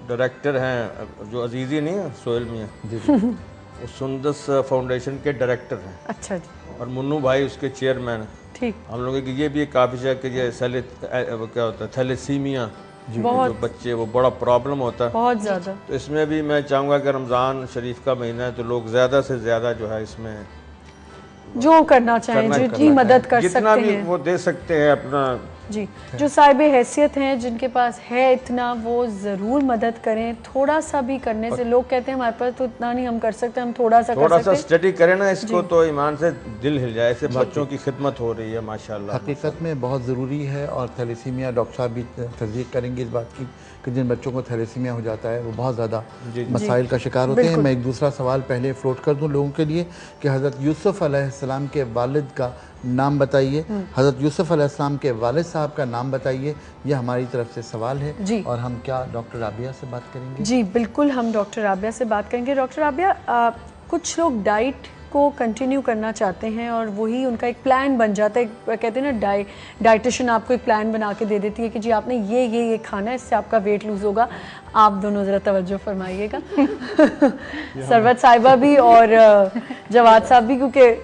ڈائریکٹر ہیں جو عزیزی نہیں ہے، سہیل میاں، وہ سندس فاؤنڈیشن کے ڈائریکٹر ہیں. اچھا جی. اور منو بھائی اس کے چیئرمین ہیں. ٹھیک. ہم لوگوں کی یہ بھی ایک کافی ہے کہ یہ کیا ہوتا ہے تھیلیسیمیا، جو بچے وہ بڑا پرابلم ہوتا ہے بہت زیادہ. تو اس میں بھی میں چاہوں گا کہ رمضان شریف کا مہینہ ہے تو لوگ زیادہ سے زیادہ جو ہے اس میں جو کرنا چاہیں، جتنی مدد کر سکتے ہیں، جتنا بھی وہ دے سکتے ہیں اپنا. جی جو صاحب حیثیت ہیں، جن کے پاس ہے اتنا، وہ ضرور مدد کریں. تھوڑا سا بھی کرنے سے، لوگ کہتے ہیں ہمارے پاس تو اتنا نہیں ہم کر سکتے، ہم تھوڑا سا اسٹڈی کریں نا اس کو تو ایمان سے دل ہل جائے. ایسے بچوں کی خدمت ہو رہی ہے ماشاءاللہ، حقیقت میں بہت ضروری ہے. اور تھیلیسیمیا ڈاکٹر صاحب بھی تصدیق کریں گے اس بات کی کہ جن بچوں کو تھیلیسیمیا ہو جاتا ہے وہ بہت زیادہ مسائل کا شکار ہوتے ہیں. میں ایک دوسرا سوال پہلے فلوٹ کر دوں لوگوں کے لیے کہ حضرت یوسف علیہ السلام کے والد کا نام بتائیے. حضرت یوسف علیہ السلام کے والد صاحب کا نام بتائیے. یہ ہماری طرف سے سوال ہے. اور ہم کیا ڈاکٹر رابعہ سے بات کریں گے؟ جی بالکل، ہم ڈاکٹر رابعہ سے بات کریں گے. ڈاکٹر رابعہ، کچھ لوگ ڈائٹ کو کنٹینیو کرنا چاہتے ہیں اور وہی ان کا ایک پلان بن جاتا ہے. کہتے ہیں نا ڈائٹیشن آپ کو ایک پلان بنا کے دے دیتی ہے کہ جی آپ نے یہ کھانا ہے، اس سے آپ کا ویٹ لوز ہوگا. آپ دونوں ذرا توجہ فرمائیے گا. سروت صاحبہ بھی اور جواد صاحب بھی، کیونکہ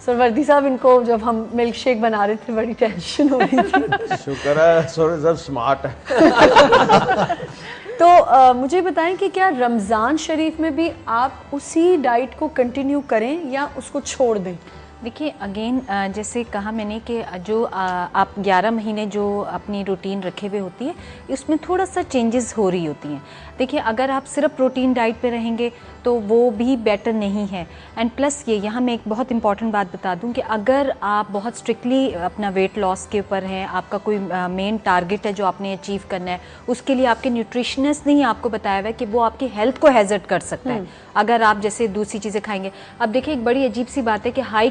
سروردی صاحب ان کو جب ہم ملک شیک بنا رہے تھے بڑی ٹینشن ہو رہی تھی. شکر ہے سب سمارٹ ہے. تو مجھے بتائیں کہ کیا رمضان شریف میں بھی آپ اسی ڈائٹ کو کنٹینیو کریں یا اس کو چھوڑ دیں؟ دیکھیے اگین جیسے کہا میں نے کہ جو آپ 11 مہینے جو اپنی روٹین رکھے ہوئے ہوتی ہے اس میں تھوڑا سا چینجز ہو رہی ہوتی ہیں. دیکھیے اگر آپ صرف پروٹین ڈائٹ پہ رہیں گے تو وہ بھی بیٹر نہیں ہے. اینڈ پلس یہاں میں ایک بہت امپورٹنٹ بات بتا دوں کہ اگر آپ بہت اسٹرکٹلی اپنا ویٹ لاس کے اوپر ہیں، آپ کا کوئی مین ٹارگٹ ہے جو آپ نے اچیو کرنا ہے، اس کے لیے آپ کے نیوٹریشنسٹ نے آپ کو بتایا ہوا ہے کہ وہ آپ کی ہیلتھ کو ہیزرڈ کر سکتا ہے اگر آپ جیسے دوسری چیزیں کھائیں گے. اب دیکھیں ایک بڑی عجیب سی بات ہے کہ ہائی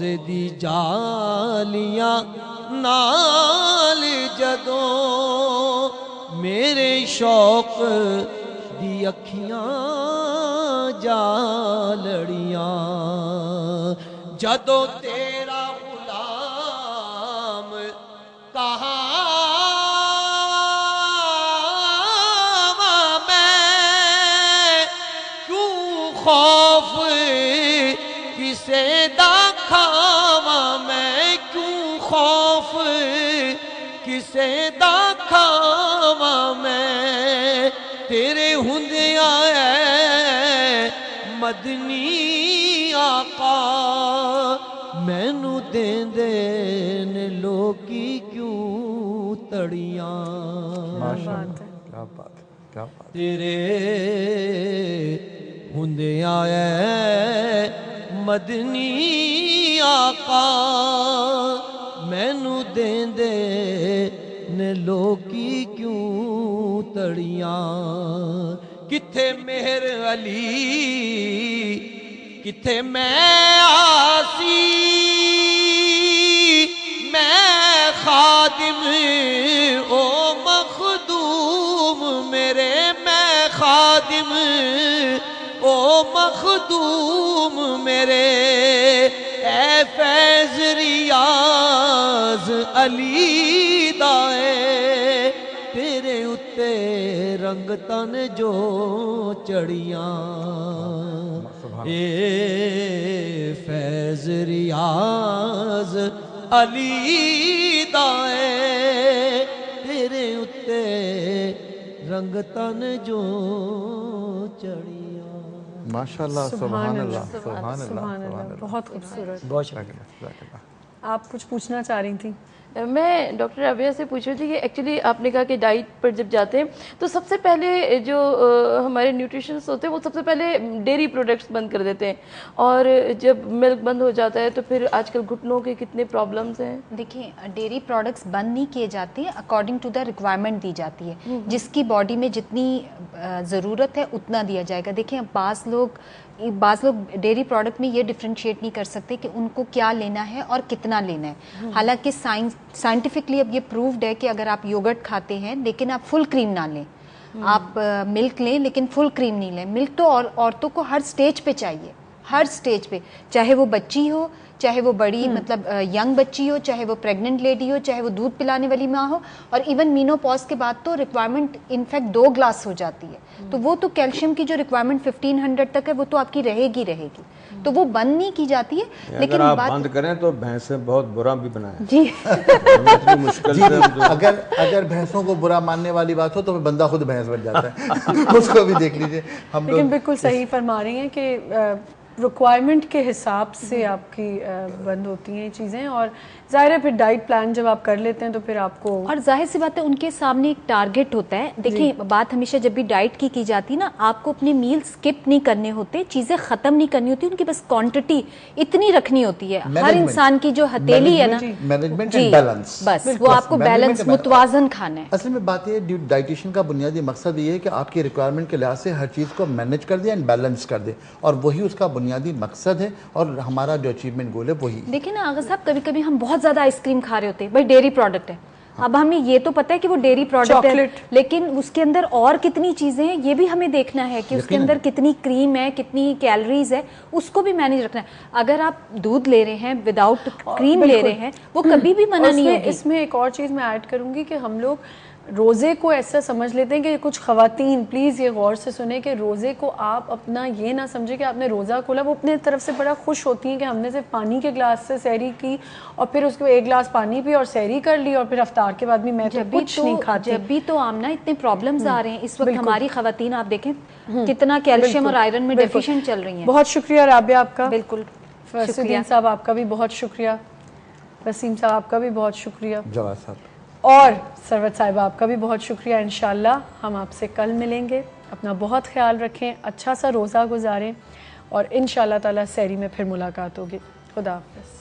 روزے دی جالیاں نال جدوں میرے شوق دی اکھیاں جا لڑیاں جدوں تیرا غلام کہاں خوف کسے دا کھاواں میں کیوں خوف کسے دا کھاواں میں تیرے ہوندیاں اے مدنی آقا مینوں دیندے نے لوکی کیوں تڑیاں کیا بات کیا بات تیرے ہوندیاں اے مدنی آقا مینوں دیندے نے لوکی کیوں تڑیاں کتھے مہر علی کتھے میں آسی میں خادم او مخدوم میرے میں خادم او مخدوم میرے اے فیض ریاض علی دائے تیرے اتے رنگ تن جو چڑیاں اے فیض ریاض علی دائے تیرے اتے رنگ تن جو چڑیاں ماشاءاللہ سبحان اللہ سبحان اللہ بہت خوبصورت بہت شکریہ آپ کچھ پوچھنا چاہ رہی تھیں میں ڈاکٹر رابعہ سے پوچھ رہی تھی کہ ایکچولی آپ نے کہا کہ ڈائٹ پر جب جاتے ہیں تو سب سے پہلے جو ہمارے نیوٹریشنس ہوتے ہیں وہ سب سے پہلے ڈیری پروڈکٹس بند کر دیتے ہیں اور جب ملک بند ہو جاتا ہے تو پھر آج کل گھٹنوں کے کتنے پرابلمس ہیں. دیکھیں ڈیری پروڈکٹس بند نہیں کیے جاتے ہیں, اکارڈنگ ٹو دا ریکوائرمنٹ دی جاتی ہے, جس کی باڈی میں جتنی ضرورت ہے اتنا دیا جائے گا. دیکھیں بعض لوگ ڈیری پروڈکٹ میں یہ ڈفرینشیٹ نہیں کر سکتے کہ ان کو کیا لینا ہے اور کتنا لینا ہے. حالانکہ سائنٹیفکلی اب یہ پروفڈ ہے کہ اگر آپ یوگرٹ کھاتے ہیں لیکن آپ فل کریم نہ لیں, آپ ملک لیں لیکن فل کریم نہیں لیں. ملک تو عورتوں کو ہر سٹیج پہ چاہیے, ہر سٹیج پہ, چاہے وہ بچی ہو, چاہے وہ بڑی مطلب ینگ بچی ہو, چاہے وہ پریگننٹ لیڈی ہو, چاہے وہ دودھ پلانے والی ماں ہو, اور ایون مینوپاز کے بعد تو ریکوائرمنٹ انفیکٹ 2 گلاس ہو جاتی ہے. تو وہ تو کیلشیم کی جو ریکوائرمنٹ 1500 تک ہے وہ تو آپ کی رہے گی, تو وہ بند نہیں کی جاتی ہے. لیکن آپ بند کریں تو بھینسیں بہت برا بھی بنائیں جی مشکل اگر بھینسوں کو برا ماننے والی بات ہو تو بندہ خود بھینس بن جاتا ہے. اس کو بھی دیکھ لیجئے. لیکن بالکل صحیح فرما رہی ہیں کہ ریکوائرمنٹ کے حساب سے آپ کی بند ہوتی ہیں چیزیں, اور ظاہر ہے پھر ڈائٹ پلان جب آپ کر لیتے ہیں تو پھر آپ کو, اور ظاہر سی بات ہے ان کے سامنے ایک ٹارگٹ ہوتا ہے. دیکھیں بات ہمیشہ جب بھی ڈائٹ کی جاتی نا, آپ کو اپنے میل سکپ نہیں کرنے ہوتے, چیزیں ختم نہیں کرنی ہوتی, ان کی بس کوانٹٹی اتنی رکھنی ہوتی ہے. ہر انسان کی جو ہتھیلی ہے نا, مینجمنٹ اینڈ بیلنس, بس وہ آپ کو بیلنس متوازن کھانا ہے. اصل میں بات یہ ہے ڈائٹیشین کا بنیادی مقصد یہ ہے کہ آپ کی ریکوائرمنٹ کے لحاظ سے ہر چیز کو مینیج کر دے اینڈ بیلنس کر دے, اور وہی اس کا بنیادی مقصد ہے, اور ہمارا جو اچیومنٹ گول ہے وہی. دیکھیں نا آغا صاحب, کبھی کبھی ہم بہت زیادہ آئس کریم کھا رہے ہوتے ہیں, بھائی ڈیری پروڈکٹ ہے. اب ہمیں یہ تو پتہ ہے کہ وہ ڈیری پروڈکٹ ہے, لیکن اس کے اندر اور کتنی چیزیں ہیں یہ بھی ہمیں دیکھنا ہے کہ اس کے اندر کتنی کریم ہے, کتنی کیلریز ہے, اس کو بھی مینیج رکھنا ہے. اگر آپ دودھ لے رہے ہیں وداؤٹ کریم لے رہے ہیں وہ کبھی بھی منع نہیں ہوگی. اس میں ایک اور چیز میں ایڈ کروں گی کہ ہم لوگ روزے کو ایسا سمجھ لیتے ہیں کہ کچھ خواتین پلیز یہ غور سے سنیں کہ روزے کو آپ اپنا یہ نہ سمجھے کہ آپ نے روزہ کھولا. وہ اپنے طرف سے بڑا خوش ہوتی ہیں کہ ہم نے صرف پانی کے گلاس سے سحری کی اور پھر اس کو 1 گلاس پانی پی اور سحری کر لی, اور پھر افطار کے بعد بھی میں تو کچھ نہیں کھاتی. جب بھی تو آمنہ اتنے پرابلمز آ رہے ہیں اس وقت, ہماری خواتین آپ دیکھیں کتنا کیلشیم اور آئرن میں ڈیفیشینٹ چل رہی ہیں. بہت شکریہ رابعہ آپ کا. بالکل فیصل صاحب آپ کا بھی بہت شکریہ, وسیم صاحب آپ کا بھی بہت شکریہ, جواد صاحب اور سروت صاحبہ آپ کا بھی بہت شکریہ. انشاءاللہ ہم آپ سے کل ملیں گے. اپنا بہت خیال رکھیں, اچھا سا روزہ گزاریں, اور انشاءاللہ تعالی سحری میں پھر ملاقات ہوگی. خدا حافظ.